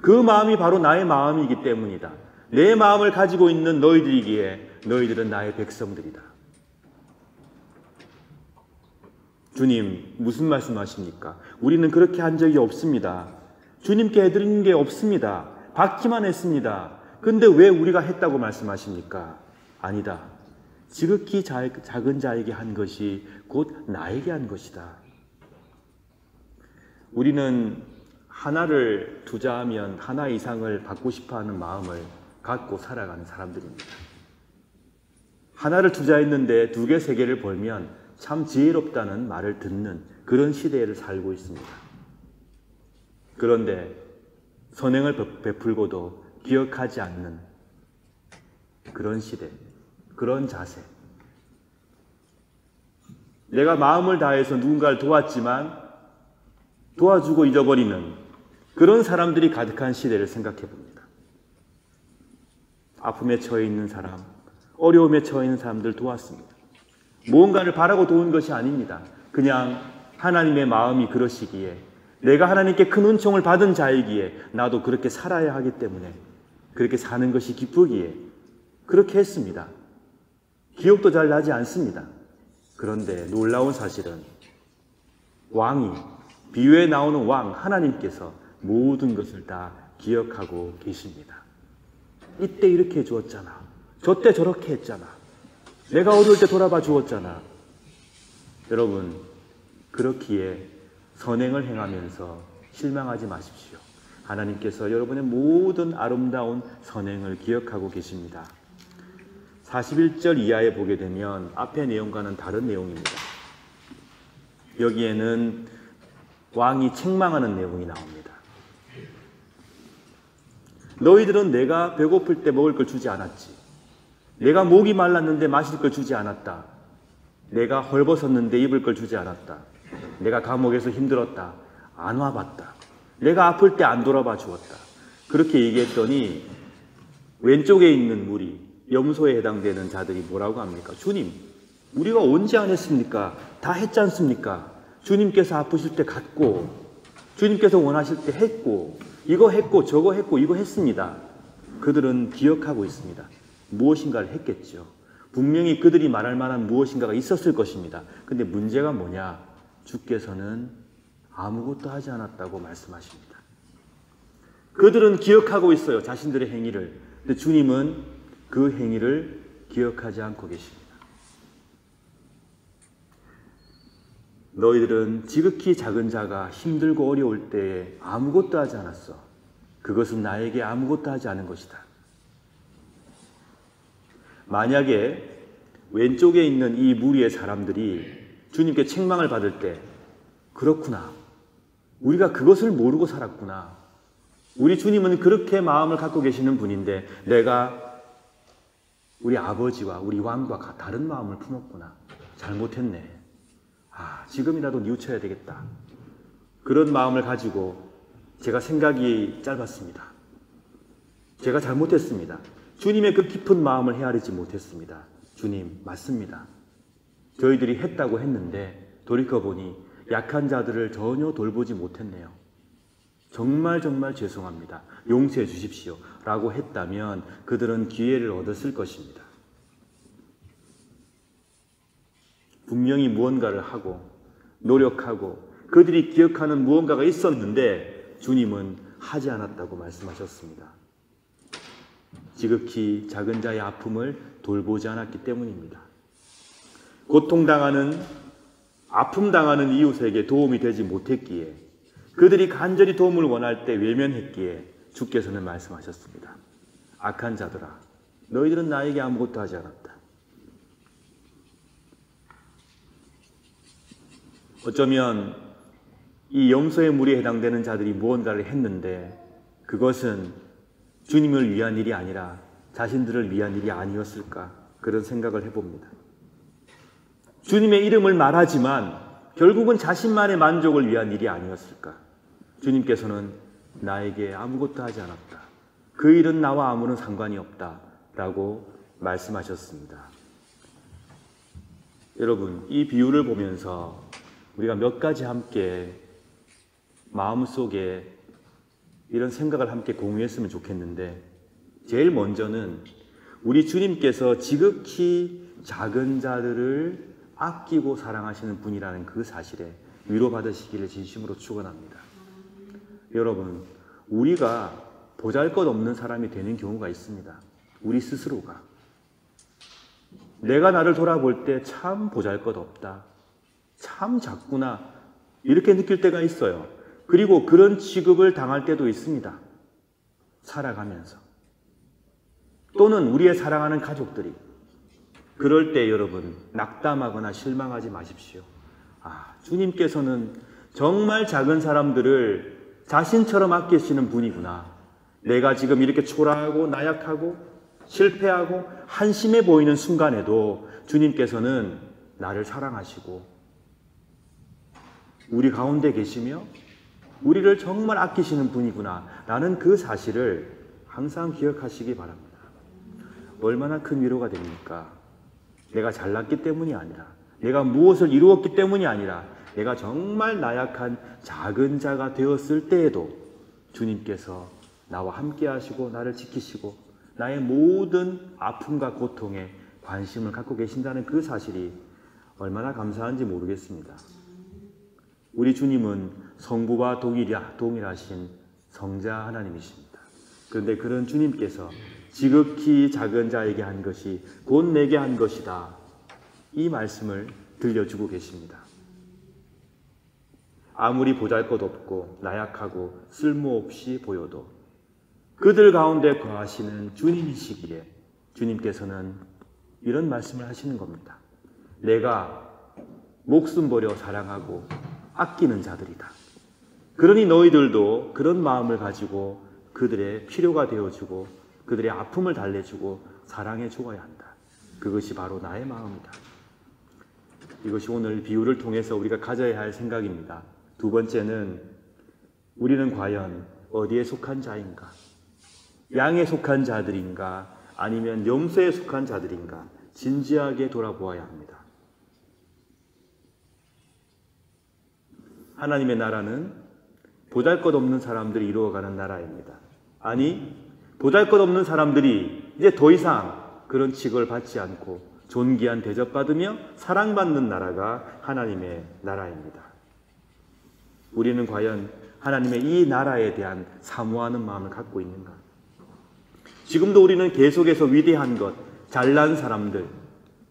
그 마음이 바로 나의 마음이기 때문이다. 내 마음을 가지고 있는 너희들이기에 너희들은 나의 백성들이다. 주님, 무슨 말씀하십니까? 우리는 그렇게 한 적이 없습니다. 주님께 해드리는 게 없습니다. 받기만 했습니다. 근데 왜 우리가 했다고 말씀하십니까? 아니다. 지극히 작은 자에게 한 것이 곧 나에게 한 것이다. 우리는 하나를 투자하면 하나 이상을 받고 싶어하는 마음을 갖고 살아가는 사람들입니다. 하나를 투자했는데 2개, 3개를 벌면 참 지혜롭다는 말을 듣는 그런 시대를 살고 있습니다. 그런데 선행을 베풀고도 기억하지 않는 그런 시대, 그런 자세. 내가 마음을 다해서 누군가를 도왔지만 도와주고 잊어버리는 그런 사람들이 가득한 시대를 생각해 봅니다. 아픔에 처해 있는 사람, 어려움에 처해 있는 사람들 도왔습니다. 무언가를 바라고 도운 것이 아닙니다. 그냥 하나님의 마음이 그러시기에, 내가 하나님께 큰 은총을 받은 자이기에 나도 그렇게 살아야 하기 때문에, 그렇게 사는 것이 기쁘기에 그렇게 했습니다. 기억도 잘 나지 않습니다. 그런데 놀라운 사실은 왕이, 비유에 나오는 왕 하나님께서 모든 것을 다 기억하고 계십니다. 이때 이렇게 해주었잖아. 저때 저렇게 했잖아. 내가 어려울 때 돌아봐 주었잖아. 여러분, 그렇기에 선행을 행하면서 실망하지 마십시오. 하나님께서 여러분의 모든 아름다운 선행을 기억하고 계십니다. 41절 이하에 보게 되면 앞의 내용과는 다른 내용입니다. 여기에는 왕이 책망하는 내용이 나옵니다. 너희들은 내가 배고플 때 먹을 걸 주지 않았지. 내가 목이 말랐는데 마실 걸 주지 않았다. 내가 헐벗었는데 입을 걸 주지 않았다. 내가 감옥에서 힘들었다. 안 와봤다. 내가 아플 때 안 돌아봐 주었다. 그렇게 얘기했더니 왼쪽에 있는 무리, 염소에 해당되는 자들이 뭐라고 합니까? 주님, 우리가 언제 안 했습니까? 다 했지 않습니까? 주님께서 아프실 때 갔고 주님께서 원하실 때 했고, 이거 했고 저거 했고 이거 했습니다. 그들은 기억하고 있습니다. 무엇인가를 했겠죠. 분명히 그들이 말할 만한 무엇인가가 있었을 것입니다. 근데 문제가 뭐냐? 주께서는 아무것도 하지 않았다고 말씀하십니다. 그들은 기억하고 있어요. 자신들의 행위를. 근데 주님은 그 행위를 기억하지 않고 계십니다. 너희들은 지극히 작은 자가 힘들고 어려울 때에 아무것도 하지 않았어. 그것은 나에게 아무것도 하지 않은 것이다. 만약에 왼쪽에 있는 이 무리의 사람들이 주님께 책망을 받을 때, 그렇구나, 우리가 그것을 모르고 살았구나, 우리 주님은 그렇게 마음을 갖고 계시는 분인데 내가 우리 아버지와 우리 왕과 다른 마음을 품었구나, 잘못했네, 지금이라도 뉘우쳐야 되겠다, 그런 마음을 가지고 제가 생각이 짧았습니다. 제가 잘못했습니다. 주님의 그 깊은 마음을 헤아리지 못했습니다. 주님, 맞습니다. 저희들이 했다고 했는데 돌이켜보니 약한 자들을 전혀 돌보지 못했네요. 정말 죄송합니다. 용서해 주십시오. 라고 했다면 그들은 기회를 얻었을 것입니다. 분명히 무언가를 하고 노력하고 그들이 기억하는 무언가가 있었는데 주님은 하지 않았다고 말씀하셨습니다. 지극히 작은 자의 아픔을 돌보지 않았기 때문입니다. 고통당하는, 아픔당하는 이웃에게 도움이 되지 못했기에, 그들이 간절히 도움을 원할 때 외면했기에 주께서는 말씀하셨습니다. 악한 자들아, 너희들은 나에게 아무것도 하지 않았다. 어쩌면 이 염소의 무리에 해당되는 자들이 무언가를 했는데 그것은 주님을 위한 일이 아니라 자신들을 위한 일이 아니었을까, 그런 생각을 해봅니다. 주님의 이름을 말하지만 결국은 자신만의 만족을 위한 일이 아니었을까. 주님께서는 나에게 아무것도 하지 않았다. 그 일은 나와 아무런 상관이 없다 라고 말씀하셨습니다. 여러분, 이 비유를 보면서 우리가 몇 가지 함께 마음속에 이런 생각을 함께 공유했으면 좋겠는데, 제일 먼저는 우리 주님께서 지극히 작은 자들을 아끼고 사랑하시는 분이라는 그 사실에 위로받으시기를 진심으로 축원합니다. 여러분, 우리가 보잘것없는 사람이 되는 경우가 있습니다. 우리 스스로가. 내가 나를 돌아볼 때 참 보잘것없다, 참 작구나, 이렇게 느낄 때가 있어요. 그리고 그런 취급을 당할 때도 있습니다. 살아가면서. 또는 우리의 사랑하는 가족들이. 그럴 때 여러분, 낙담하거나 실망하지 마십시오. 주님께서는 정말 작은 사람들을 자신처럼 아끼시는 분이구나. 내가 지금 이렇게 초라하고 나약하고 실패하고 한심해 보이는 순간에도 주님께서는 나를 사랑하시고 우리 가운데 계시며 우리를 정말 아끼시는 분이구나 라는 그 사실을 항상 기억하시기 바랍니다. 얼마나 큰 위로가 됩니까? 내가 잘났기 때문이 아니라, 내가 무엇을 이루었기 때문이 아니라, 내가 정말 나약한 작은 자가 되었을 때에도 주님께서 나와 함께 하시고 나를 지키시고 나의 모든 아픔과 고통에 관심을 갖고 계신다는 그 사실이 얼마나 감사한지 모르겠습니다. 우리 주님은 성부와 동일하신 성자 하나님이십니다. 그런데 그런 주님께서 지극히 작은 자에게 한 것이 곧 내게 한 것이다, 이 말씀을 들려주고 계십니다. 아무리 보잘것없고 나약하고 쓸모없이 보여도 그들 가운데 거하시는 주님이시기에 주님께서는 이런 말씀을 하시는 겁니다. 내가 목숨 버려 사랑하고 아끼는 자들이다. 그러니 너희들도 그런 마음을 가지고 그들의 필요가 되어주고 그들의 아픔을 달래주고 사랑해 주어야 한다. 그것이 바로 나의 마음이다. 이것이 오늘 비유를 통해서 우리가 가져야 할 생각입니다. 두 번째는 우리는 과연 어디에 속한 자인가? 양에 속한 자들인가? 아니면 염소에 속한 자들인가? 진지하게 돌아보아야 합니다. 하나님의 나라는 보잘것없는 사람들이 이루어가는 나라입니다. 아니, 보잘것없는 사람들이 이제 더 이상 그런 취급을 받지 않고 존귀한 대접받으며 사랑받는 나라가 하나님의 나라입니다. 우리는 과연 하나님의 이 나라에 대한 사모하는 마음을 갖고 있는가? 지금도 우리는 계속해서 위대한 것, 잘난 사람들,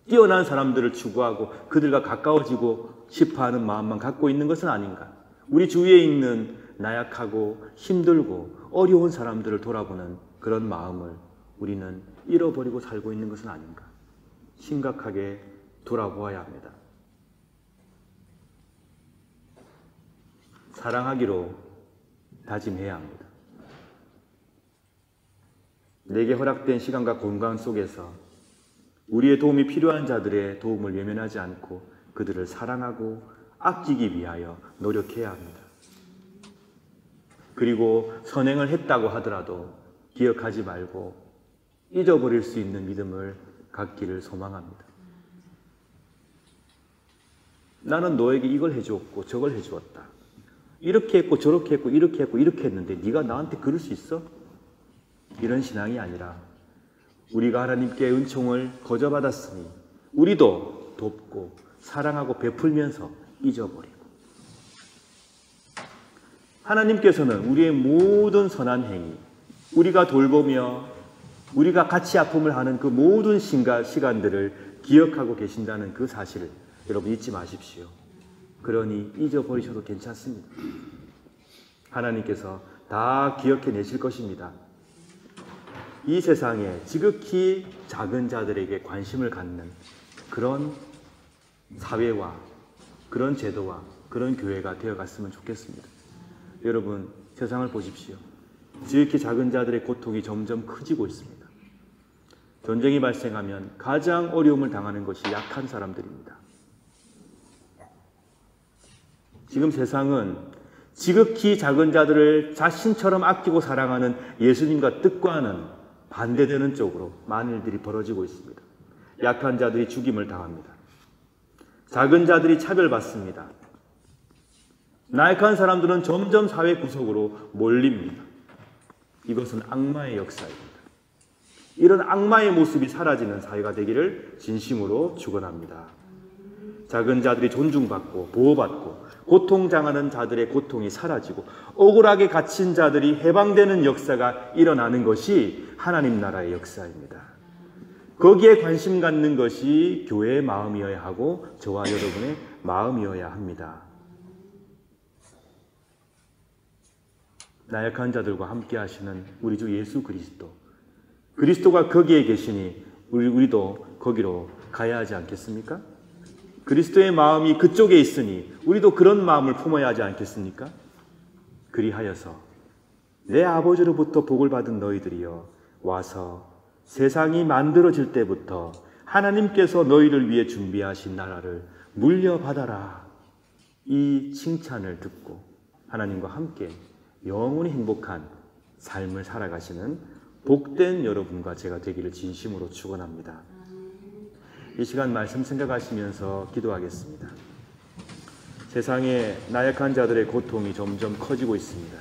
뛰어난 사람들을 추구하고 그들과 가까워지고 싶어하는 마음만 갖고 있는 것은 아닌가? 우리 주위에 있는 나약하고 힘들고 어려운 사람들을 돌아보는 그런 마음을 우리는 잃어버리고 살고 있는 것은 아닌가? 심각하게 돌아보아야 합니다. 사랑하기로 다짐해야 합니다. 내게 허락된 시간과 공간 속에서 우리의 도움이 필요한 자들의 도움을 외면하지 않고 그들을 사랑하고 아끼기 위하여 노력해야 합니다. 그리고 선행을 했다고 하더라도 기억하지 말고 잊어버릴 수 있는 믿음을 갖기를 소망합니다. 나는 너에게 이걸 해주었고 저걸 해주었다. 이렇게 했고 저렇게 했고 이렇게 했고 이렇게 했는데 네가 나한테 그럴 수 있어? 이런 신앙이 아니라 우리가 하나님께 은총을 거저받았으니 우리도 돕고 사랑하고 베풀면서 잊어버리고, 하나님께서는 우리의 모든 선한 행위, 우리가 돌보며 우리가 같이 아픔을 하는 그 모든 시간들을 기억하고 계신다는 그 사실을 여러분 잊지 마십시오. 그러니 잊어버리셔도 괜찮습니다. 하나님께서 다 기억해내실 것입니다. 이 세상에 지극히 작은 자들에게 관심을 갖는 그런 사회와 그런 제도와 그런 교회가 되어갔으면 좋겠습니다. 여러분, 세상을 보십시오. 지극히 작은 자들의 고통이 점점 커지고 있습니다. 전쟁이 발생하면 가장 어려움을 당하는 것이 약한 사람들입니다. 지금 세상은 지극히 작은 자들을 자신처럼 아끼고 사랑하는 예수님과 뜻과는 반대되는 쪽으로 많은 일들이 벌어지고 있습니다. 약한 자들이 죽임을 당합니다. 작은 자들이 차별받습니다. 나약한 사람들은 점점 사회 구석으로 몰립니다. 이것은 악마의 역사입니다. 이런 악마의 모습이 사라지는 사회가 되기를 진심으로 축원합니다. 작은 자들이 존중받고 보호받고 고통당하는 자들의 고통이 사라지고 억울하게 갇힌 자들이 해방되는 역사가 일어나는 것이 하나님 나라의 역사입니다. 거기에 관심 갖는 것이 교회의 마음이어야 하고 저와 여러분의 마음이어야 합니다. 나약한 자들과 함께 하시는 우리 주 예수 그리스도가 거기에 계시니 우리도 거기로 가야 하지 않겠습니까? 그리스도의 마음이 그쪽에 있으니 우리도 그런 마음을 품어야 하지 않겠습니까? 그리하여서 내 아버지로부터 복을 받은 너희들이여 와서 세상이 만들어질 때부터 하나님께서 너희를 위해 준비하신 나라를 물려받아라. 이 칭찬을 듣고 하나님과 함께 영원히 행복한 삶을 살아가시는 복된 여러분과 제가 되기를 진심으로 축원합니다. 이 시간 말씀 생각하시면서 기도하겠습니다. 세상에 나약한 자들의 고통이 점점 커지고 있습니다.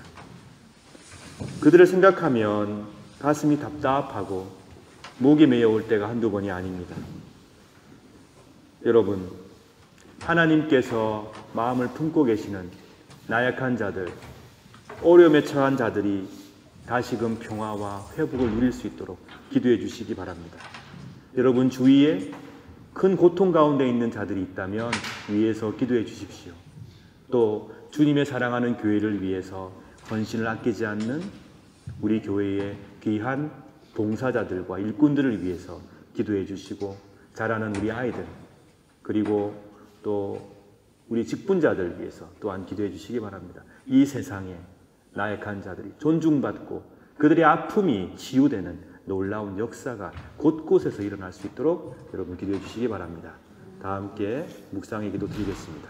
그들을 생각하면 가슴이 답답하고 목이 메어올 때가 한두 번이 아닙니다. 여러분, 하나님께서 마음을 품고 계시는 나약한 자들, 어려움에 처한 자들이 다시금 평화와 회복을 누릴 수 있도록 기도해 주시기 바랍니다. 여러분 주위에 큰 고통 가운데 있는 자들이 있다면 위에서 기도해 주십시오. 또 주님의 사랑하는 교회를 위해서 헌신을 아끼지 않는 우리 교회의 귀한 봉사자들과 일꾼들을 위해서 기도해 주시고, 자라는 우리 아이들, 그리고 또 우리 직분자들 위해서 또한 기도해 주시기 바랍니다. 이 세상에 나약한 자들이 존중받고 그들의 아픔이 치유되는 놀라운 역사가 곳곳에서 일어날 수 있도록 여러분 기도해 주시기 바랍니다. 다 함께 묵상의 기도 드리겠습니다.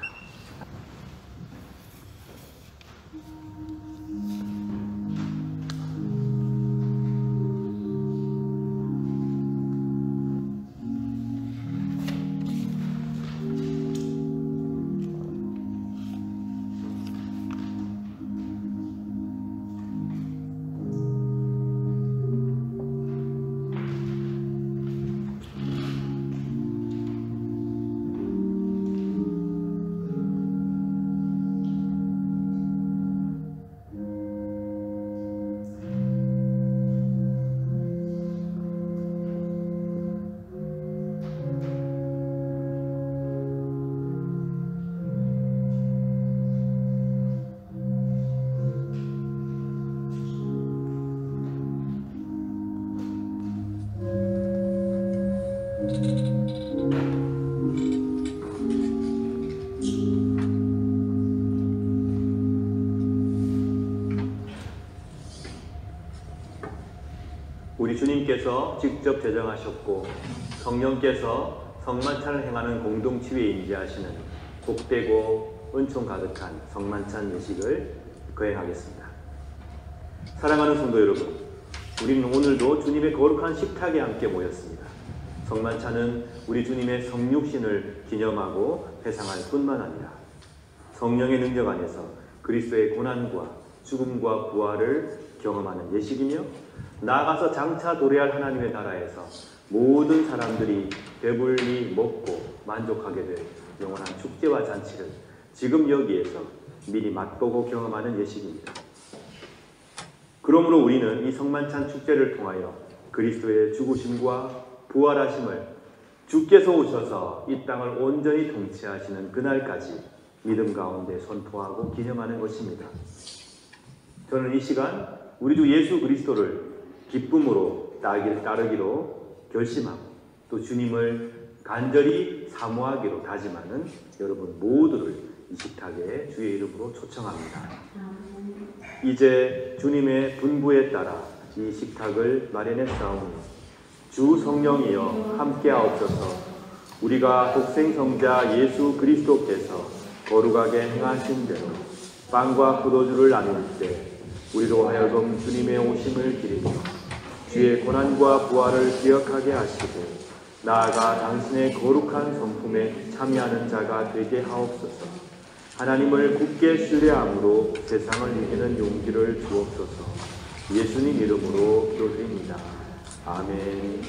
우리 주님께서 직접 제정하셨고 성령께서 성만찬을 행하는 공동체에 임재하시는 복되고 은총 가득한 성만찬 예식을 거행하겠습니다. 사랑하는 성도 여러분, 우리는 오늘도 주님의 거룩한 식탁에 함께 모였습니다. 성만찬은 우리 주님의 성육신을 기념하고 회상할 뿐만 아니라 성령의 능력 안에서 그리스도의 고난과 죽음과 부활을 경험하는 예식이며 나아가서 장차 도래할 하나님의 나라에서 모든 사람들이 배불리 먹고 만족하게 될 영원한 축제와 잔치를 지금 여기에서 미리 맛보고 경험하는 예식입니다. 그러므로 우리는 이 성만찬 축제를 통하여 그리스도의 죽으심과 부활하심을 주께서 오셔서 이 땅을 온전히 통치하시는 그날까지 믿음 가운데 선포하고 기념하는 것입니다. 저는 이 시간 우리 주 예수 그리스도를 기쁨으로 따르기로 결심하고 또 주님을 간절히 사모하기로 다짐하는 여러분 모두를 이 식탁에 주의 이름으로 초청합니다. 이제 주님의 분부에 따라 이 식탁을 마련했사오니 주 성령이여 함께하옵소서. 우리가 독생성자 예수 그리스도께서 거룩하게 행하신 대로 빵과 포도주를 나눌 때 우리로 하여금 주님의 오심을 기리며 주의 고난과 부활을 기억하게 하시고 나아가 당신의 거룩한 성품에 참여하는 자가 되게 하옵소서. 하나님을 굳게 신뢰함으로 세상을 이기는 용기를 주옵소서. 예수님 이름으로 기도드립니다. 아멘.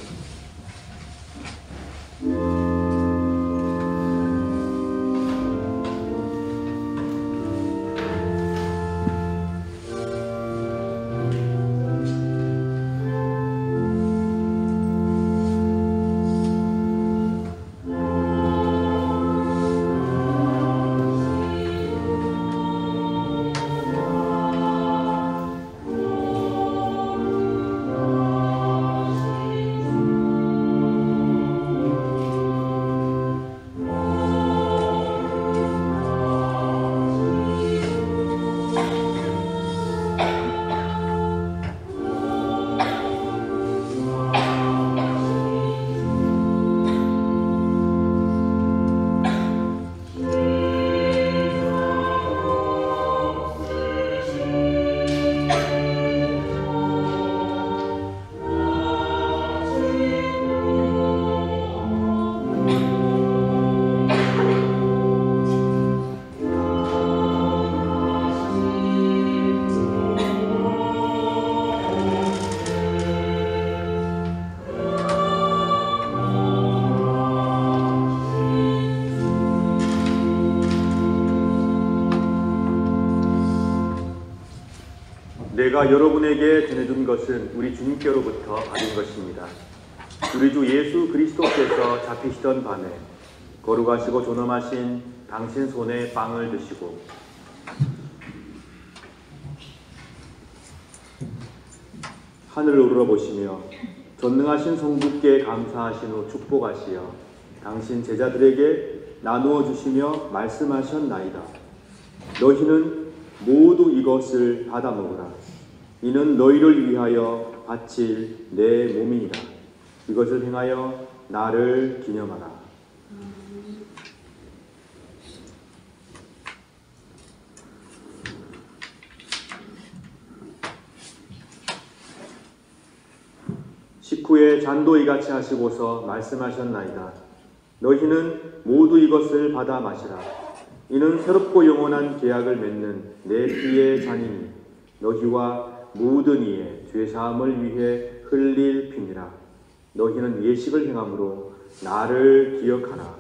내가 여러분에게 전해준 것은 우리 주님께로부터 받은 것입니다. 우리 주 예수 그리스도께서 잡히시던 밤에 거룩하시고 존엄하신 당신 손에 빵을 드시고 하늘을 우러러보시며 전능하신 성부께 감사하신 후 축복하시어 당신 제자들에게 나누어 주시며 말씀하셨나이다. 너희는 모두 이것을 받아 먹으라. 이는 너희를 위하여 바칠 내 몸이니라. 이것을 행하여 나를 기념하라. 식후에 잔도 이같이 하시고서 말씀하셨나이다. 너희는 모두 이것을 받아 마시라. 이는 새롭고 영원한 계약을 맺는 내 피의 잔이니 너희와 모든 이의 죄사함을 위해 흘릴 피니라. 너희는 예식을 행함으로 나를 기억하라.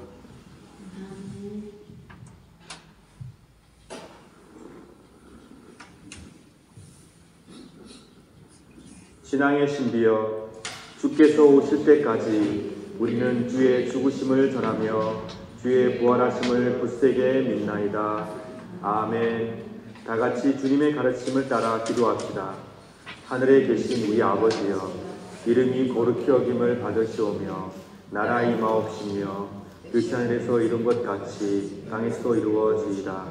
신앙의 신비여, 주께서 오실 때까지 우리는 주의 죽으심을 전하며 주의 부활하심을 굳세게 믿나이다. 아멘. 다 같이 주님의 가르침을 따라 기도합시다. 하늘에 계신 우리 아버지여, 이름이 거룩히 여김을 받으시오며 나라 임하옵시며 뜻이 하늘에서 이룬 것 같이 땅에서 이루어지이다.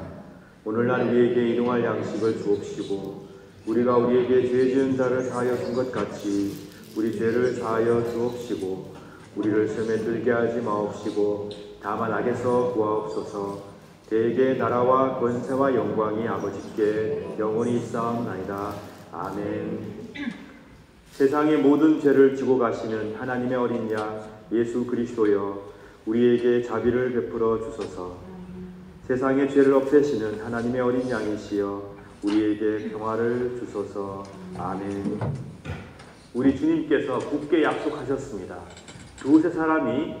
오늘날 우리에게 일용할 양식을 주옵시고 우리가 우리에게 죄 지은 자를 사하여 준 것 같이 우리 죄를 사하여 주옵시고 우리를 시험에 들게 하지 마옵시고 다만 악에서 구하옵소서. 대개 나라와 권세와 영광이 아버지께 영원히 있사옵나이다. 아멘. 세상의 모든 죄를 지고 가시는 하나님의 어린 양 예수 그리스도여, 우리에게 자비를 베풀어 주소서. 세상의 죄를 없애시는 하나님의 어린 양이시여, 우리에게 평화를 주소서. 아멘. 우리 주님께서 굳게 약속하셨습니다. 두세 사람이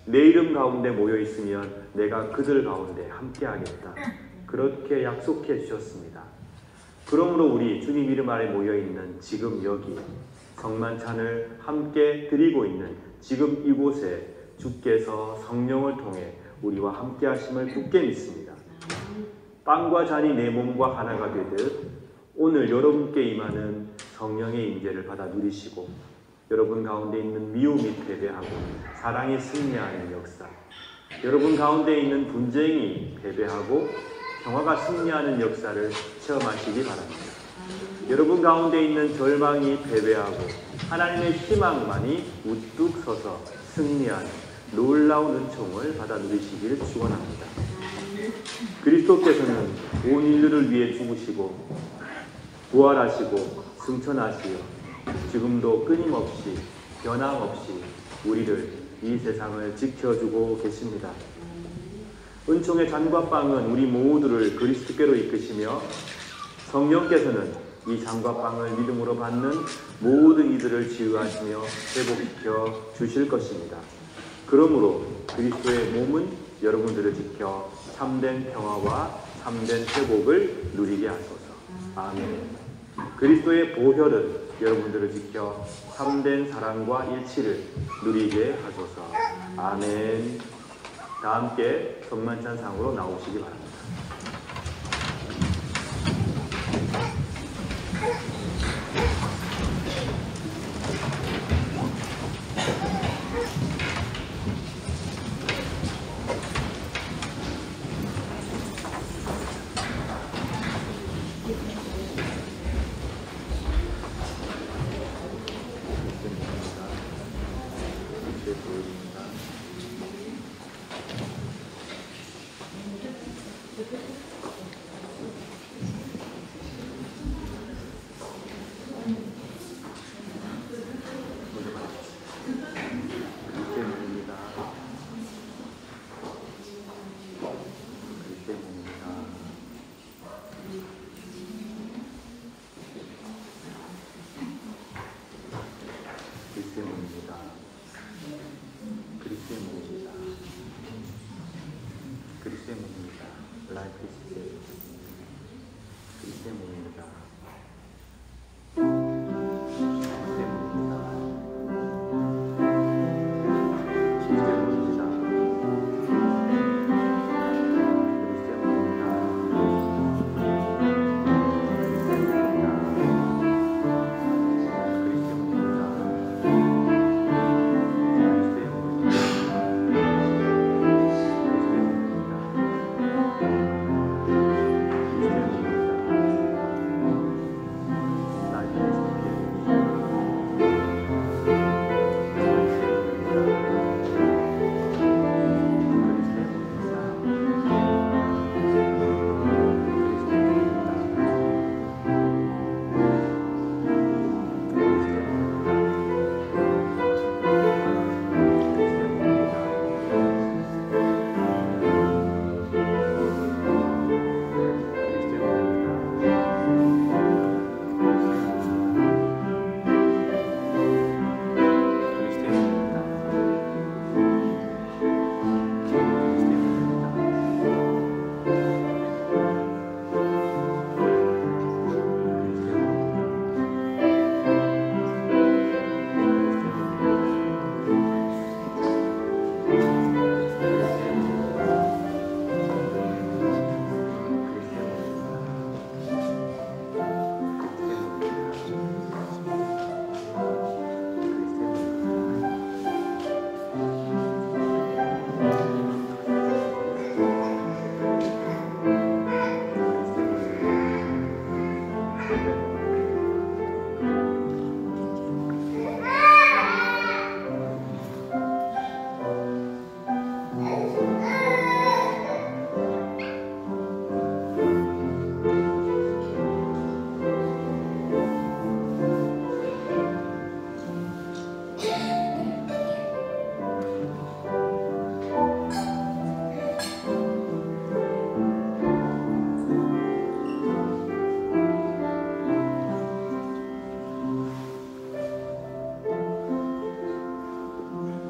내 이름 가운데 모여 있으면 내가 그들 가운데 함께하겠다. 그렇게 약속해 주셨습니다. 그러므로 우리 주님 이름 아래 모여 있는 지금 여기 성만찬을 함께 드리고 있는 지금 이곳에 주께서 성령을 통해 우리와 함께 하심을 굳게 믿습니다. 빵과 잔이 내 몸과 하나가 되듯 오늘 여러분께 임하는 성령의 임재를 받아 누리시고 여러분 가운데 있는 미움이 패배하고 사랑이 승리하는 역사, 여러분 가운데 있는 분쟁이 패배하고 평화가 승리하는 역사를 체험하시기 바랍니다. 여러분 가운데 있는 절망이 패배하고 하나님의 희망만이 우뚝 서서 승리하는 놀라운 은총을 받아 누리시기를 축원합니다. 그리스도께서는 온 인류를 위해 죽으시고 부활하시고 승천하시어 지금도 끊임없이 변함없이 우리를 이 세상을 지켜주고 계십니다. 은총의 잔과 빵은 우리 모두를 그리스도께로 이끄시며 성령께서는 이 잔과 빵을 믿음으로 받는 모든 이들을 치유하시며 회복시켜 주실 것입니다. 그러므로 그리스도의 몸은 여러분들을 지켜 참된 평화와 참된 회복을 누리게 하소서. 아멘. 그리스도의 보혈은 여러분들을 지켜 참된 사랑과 일치를 누리게 하소서. 아멘. 다 함께 성만찬상으로 나오시기 바랍니다.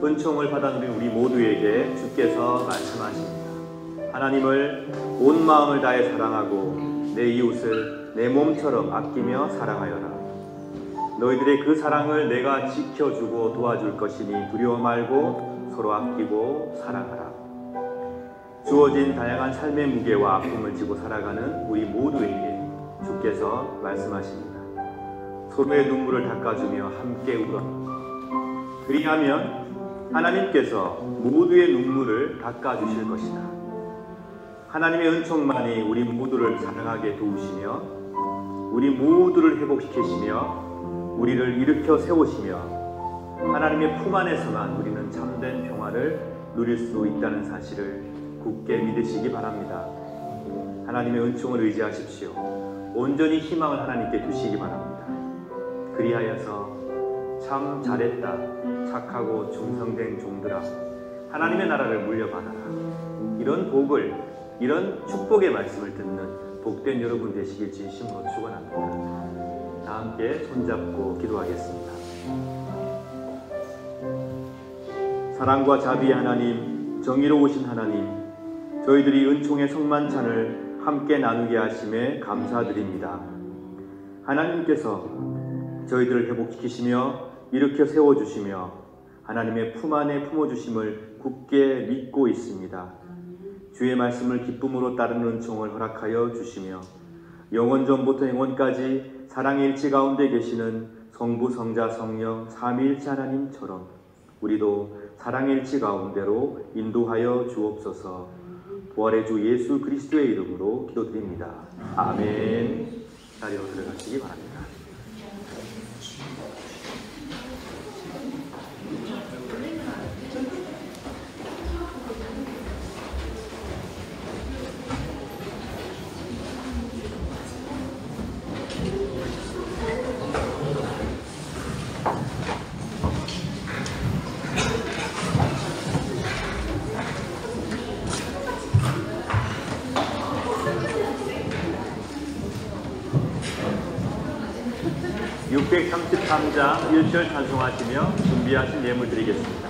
은총을 받아 누린 우리 모두에게 주께서 말씀하십니다. 하나님을 온 마음을 다해 사랑하고 내 이웃을 내 몸처럼 아끼며 사랑하여라. 너희들의 그 사랑을 내가 지켜주고 도와줄 것이니 두려워 말고 서로 아끼고 사랑하라. 주어진 다양한 삶의 무게와 아픔을 지고 살아가는 우리 모두에게 주께서 말씀하십니다. 서로의 눈물을 닦아주며 함께 울어라. 그리하면 하나님께서 모두의 눈물을 닦아주실 것이다. 하나님의 은총만이 우리 모두를 사랑하게 도우시며 우리 모두를 회복시키시며 우리를 일으켜 세우시며 하나님의 품 안에서만 우리는 참된 평화를 누릴 수 있다는 사실을 굳게 믿으시기 바랍니다. 하나님의 은총을 의지하십시오. 온전히 희망을 하나님께 두시기 바랍니다. 그리하여서 참 잘했다, 착하고 충성된 종들아, 하나님의 나라를 물려받아라. 이런 복을, 이런 축복의 말씀을 듣는 복된 여러분 되시길 진심으로 축원합니다. 다 함께 손잡고 기도하겠습니다. 사랑과 자비의 하나님, 정의로우신 하나님, 저희들이 은총의 성만찬을 함께 나누게 하심에 감사드립니다. 하나님께서 저희들을 회복시키시며 일으켜 세워주시며 하나님의 품 안에 품어주심을 굳게 믿고 있습니다. 주의 말씀을 기쁨으로 따르는 은총을 허락하여 주시며 영원 전부터 영원까지 사랑의 일치 가운데 계시는 성부, 성자, 성령, 삼위일체 하나님처럼 우리도 사랑의 일치 가운데로 인도하여 주옵소서. 부활의 주 예수 그리스도의 이름으로 기도드립니다. 아멘. 자리로 들어가시기 바랍니다. (633장) 1절 찬송하시며 준비하신 예물 드리겠습니다.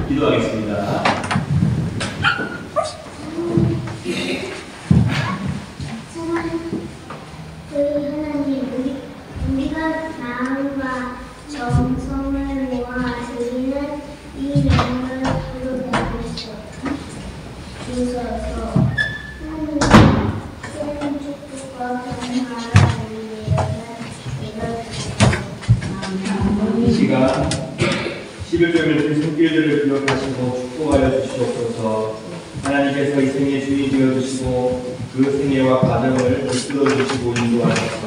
기도하겠습니다. 하나님, 우리가 마음과 정성을 모아 드리는 이 예물을 거룩하게 주셔서 하나님의 큰 축복과 평화를 이 시간 11조를 손길들을 기억하시고 축복하여 주시옵소서. 하나님께서 이 생의 주인이 되어주시고 그 생애와 가정을 이끌어 주시고 인도하셔서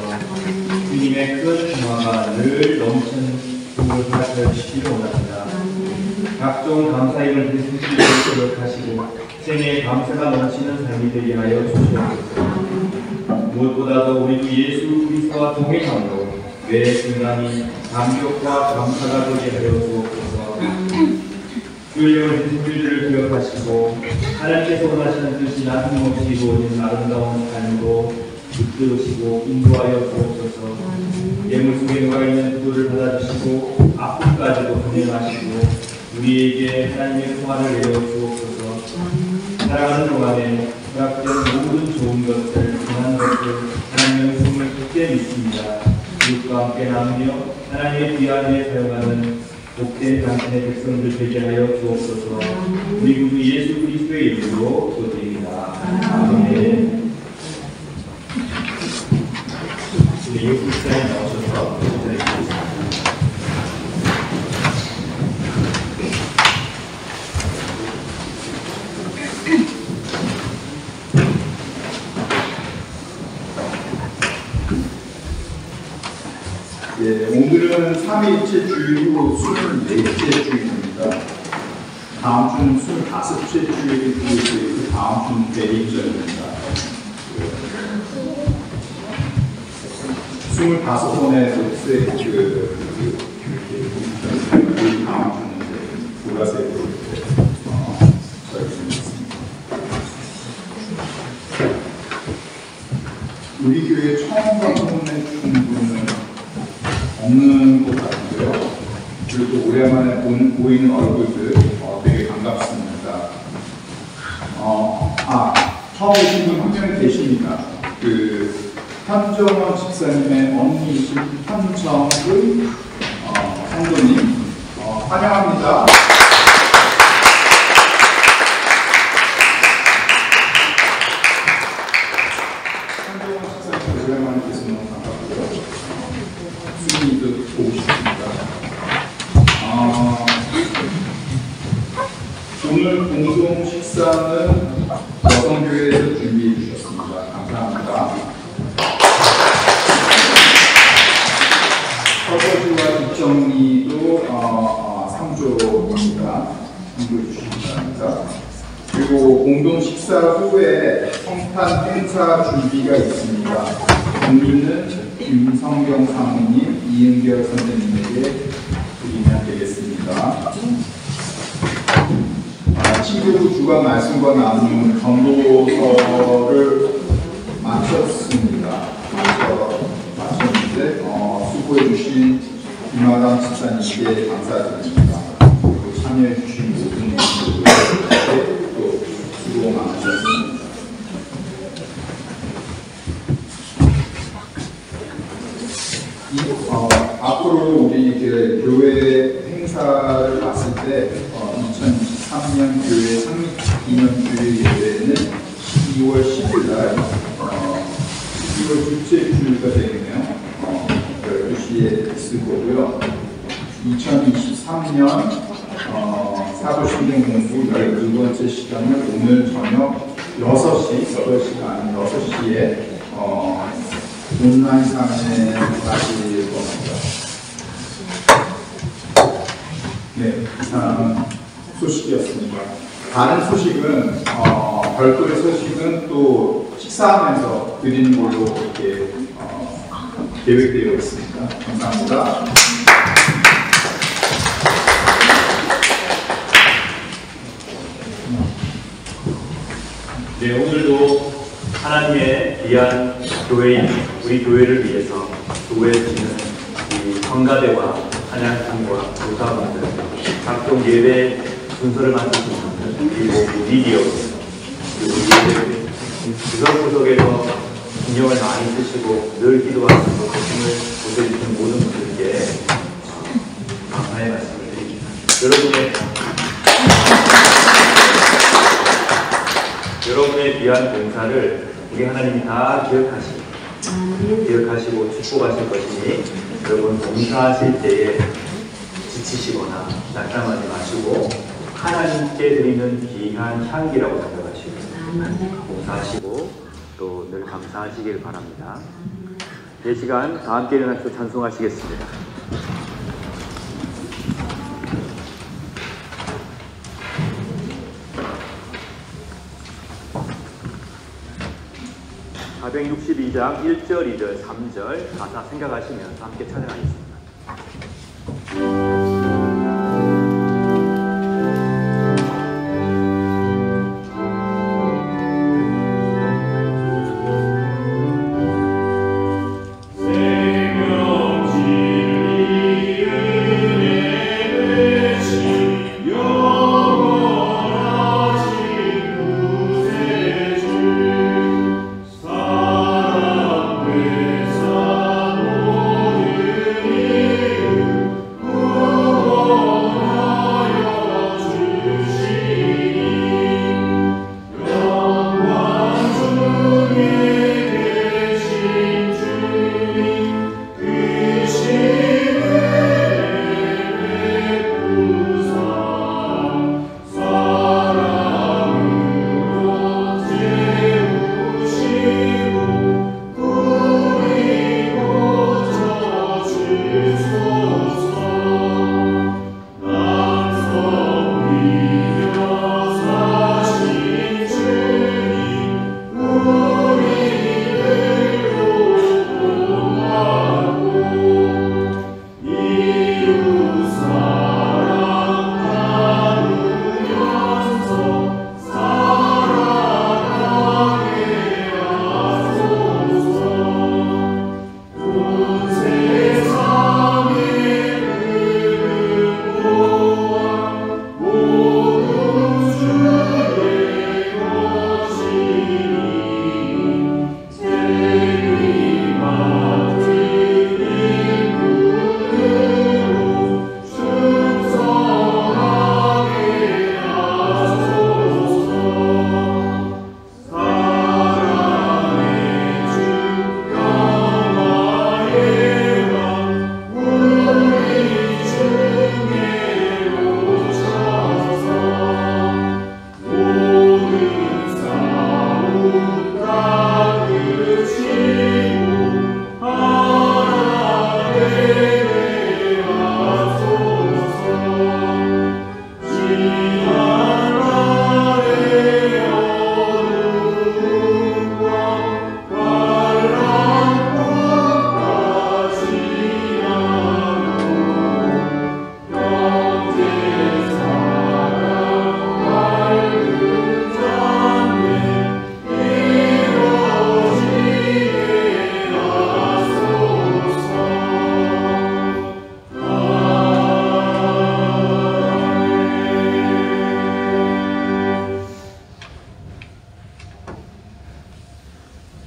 주님의 큰 평화가 늘 넘치는 복을 허락하여 주시기를 원합니다. 각종 감사임을 드린 손길들을 기억하시고 생애의 감사가 넘치는 삶이 되게 하여 주시옵소서. 무엇보다도 우리 주 예수 그리스도와 동행함으로 매 순간이 감격과 감사가 되게 하여 주옵소서. 주의 영을 진실들을 기억하시고 하나님께서 원하시는 뜻이 나김없이 이루어진 아름다운 삶으로 이끌으시고 인도하여 주옵소서. 예물 속에 녹아 있는 기도를 받아주시고 아픔까지도 건행하시고 우리에게 하나님의 평화를 내려 주옵소서. 살아가는 동안에 허락된 모든 좋은 것들, 선한 것들 하나님의 성을 굳게 믿습니다. 예수와 함께 나누며 하나님의 귀한 일에 사용하는 복된 당신의 백성들 되게 하여 주옵소서. 우리 구주 예수 그리스도의 이름으로 기도드립니다. 아멘. 우리 예수님께서 나오셔서 기도드리겠습니다. 예, 오늘은 3일째 주일이고 24일째 주일입니다. 다음 주는 25째 주일이고 그 다음 주는 대입절입니다. 25번의 녹색 그 다음 주는 이제 보라색으로 적용했습니다. 우리 교회 처음 방문해 주신 분은 없는 것 같은데요. 그리고 오랜만에 보이는 얼굴들 되게 반갑습니다. 처음 오신 분 한 명 계십니다. 그 현정원 집사님의 언니이신 현정은 성도님 환영합니다. 현정원 집사님 오랜만에 뵈서 너무 반갑고요. 수님도 보고 싶습니다. 오늘 공동 식사는 여성교회에서 준비해 주셨습니다. 감사합니다. 설거지와 뒷정리도 3조입니다. 준비해 주시기 바랍니다. 그리고 공동 식사 후에 성탄 행사 준비가 있습니다. 준비는 김성경 사모님, 이은결 선생님에게 드리면 되겠습니다. 친교부 주간 말씀과 나누는 전도서를 마쳤습니다. 마쳤는데 수고해 주신 김아람 집사님께 감사드립니다. 그리고 참여해 주신 모든 분들께 또 수고 많으셨습니다. 앞으로 우리 교회 행사를 봤을 때 2023년 교회 창립 기념주일 예배는 12월 10일 날 12월 둘째 주일가 되겠네요. 12시에 있을 거고요. 2023년 사도신경 공부 12번째 시간을 오늘 저녁 6시가 아닌 6시에 온라인상에 가실 겁니다. 네, 이상 소식이었습니다. 다른 소식은 별도의 소식은 또 식사하면서 드리는 걸로 이렇게 계획되어 있습니다. 감사합니다. 네, 오늘도 하나님의 귀한 교회인 우리 교회를 위해서 수고해주시는 이 성가대와 찬양팀과 교사분들, 각종 예배 순서를 맡으시는 분들, 그리고 미디어, 그리고 구석구석에서 신경을 많이 쓰시고 늘 기도하시고 고심을 보셔주시는 모든 분들께 감사의 말씀을 드립니다. 여러분의 귀한 봉사를 우리 하나님이 다 기억하시고 축복하실 것이니 여러분 봉사하실 때에 지치시거나 낙담하지 마시고 하나님께 드리는 귀한 향기라고 생각하시고 봉사하시고 또 늘 감사하시길 바랍니다. 이 시간 다 함께 일어나서 찬송하시겠습니다. (462장) 1절, 2절, 3절 가사 생각하시면서 함께 찬양하겠습니다. 사랑 회사 모든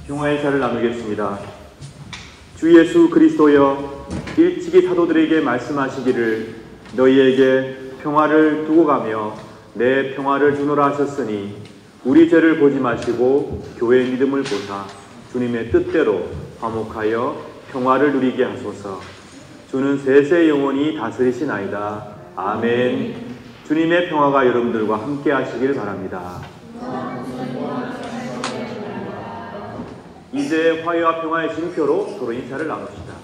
평화의 차를 나누겠습니다. 주 예수 그리스도여, 일찍이 사도들에게 말씀하시기를 너희에게 평화를 두고 가며 내 평화를 주노라 하셨으니 우리 죄를 보지 마시고 교회의 믿음을 보사 주님의 뜻대로 화목하여 평화를 누리게 하소서. 주는 세세 영원히 다스리시나이다. 아멘. 주님의 평화가 여러분들과 함께 하시길 바랍니다. 이제 화해와 평화의 징표로 서로 인사를 나눕시다.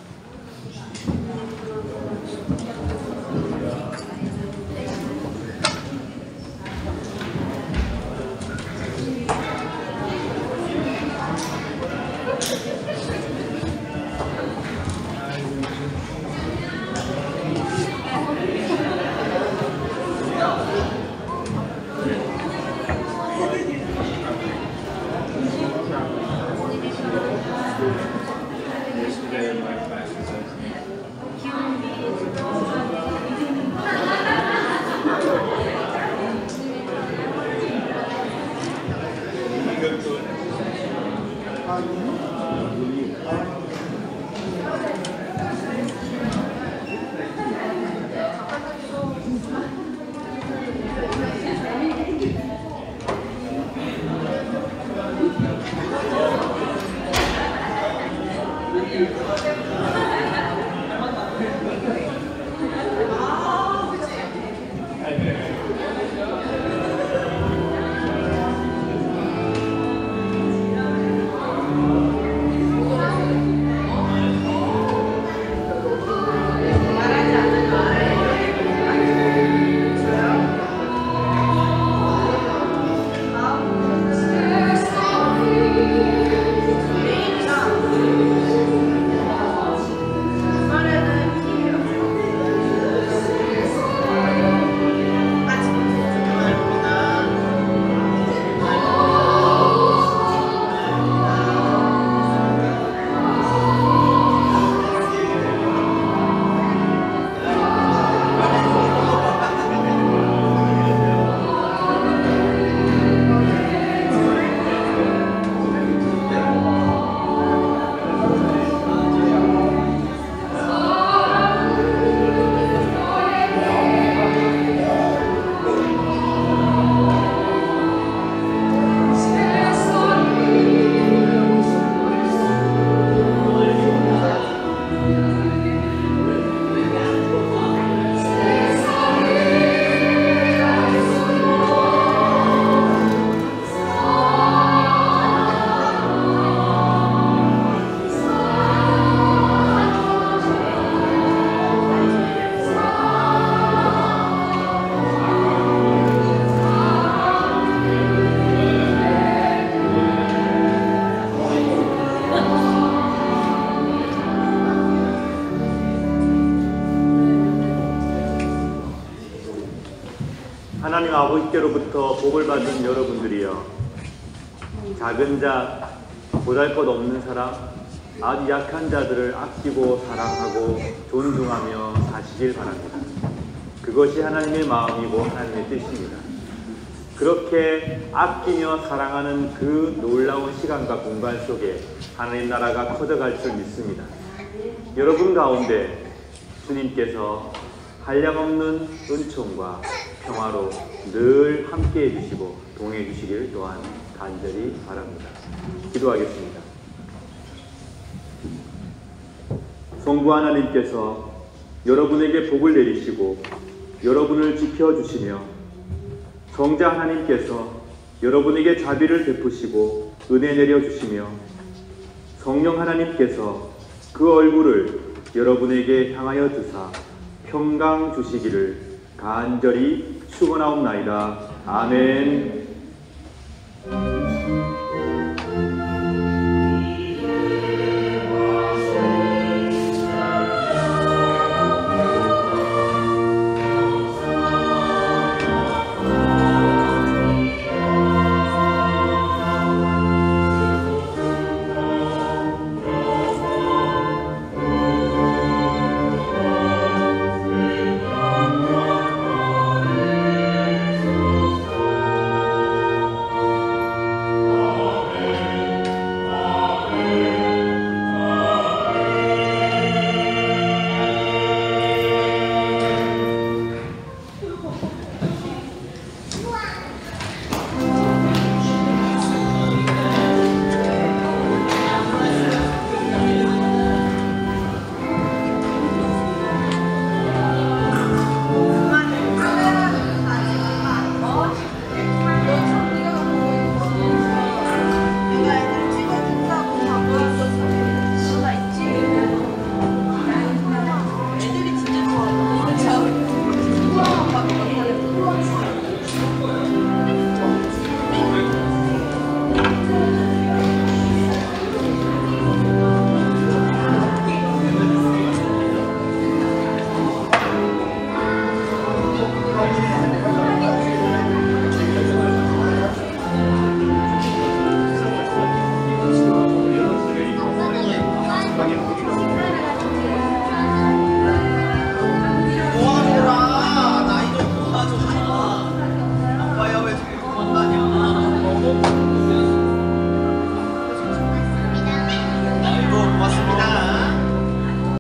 하나님 아버지께로부터 복을 받은 여러분들이여, 작은 자, 보잘것없는 사람, 아주 약한 자들을 아끼고 사랑하고 존중하며 사시길 바랍니다. 그것이 하나님의 마음이고 하나님의 뜻입니다. 그렇게 아끼며 사랑하는 그 놀라운 시간과 공간 속에 하나님 나라가 커져갈 줄 믿습니다. 여러분 가운데 주님께서 한량없는 은총과 평화로 늘 함께해 주시고 동행해 주시길 또한 간절히 바랍니다. 기도하겠습니다. 성부 하나님께서 여러분에게 복을 내리시고 여러분을 지켜주시며 성자 하나님께서 여러분에게 자비를 베푸시고 은혜 내려주시며 성령 하나님께서 그 얼굴을 여러분에게 향하여 주사 평강 주시기를 간절히 축원하옵나이다. 아멘.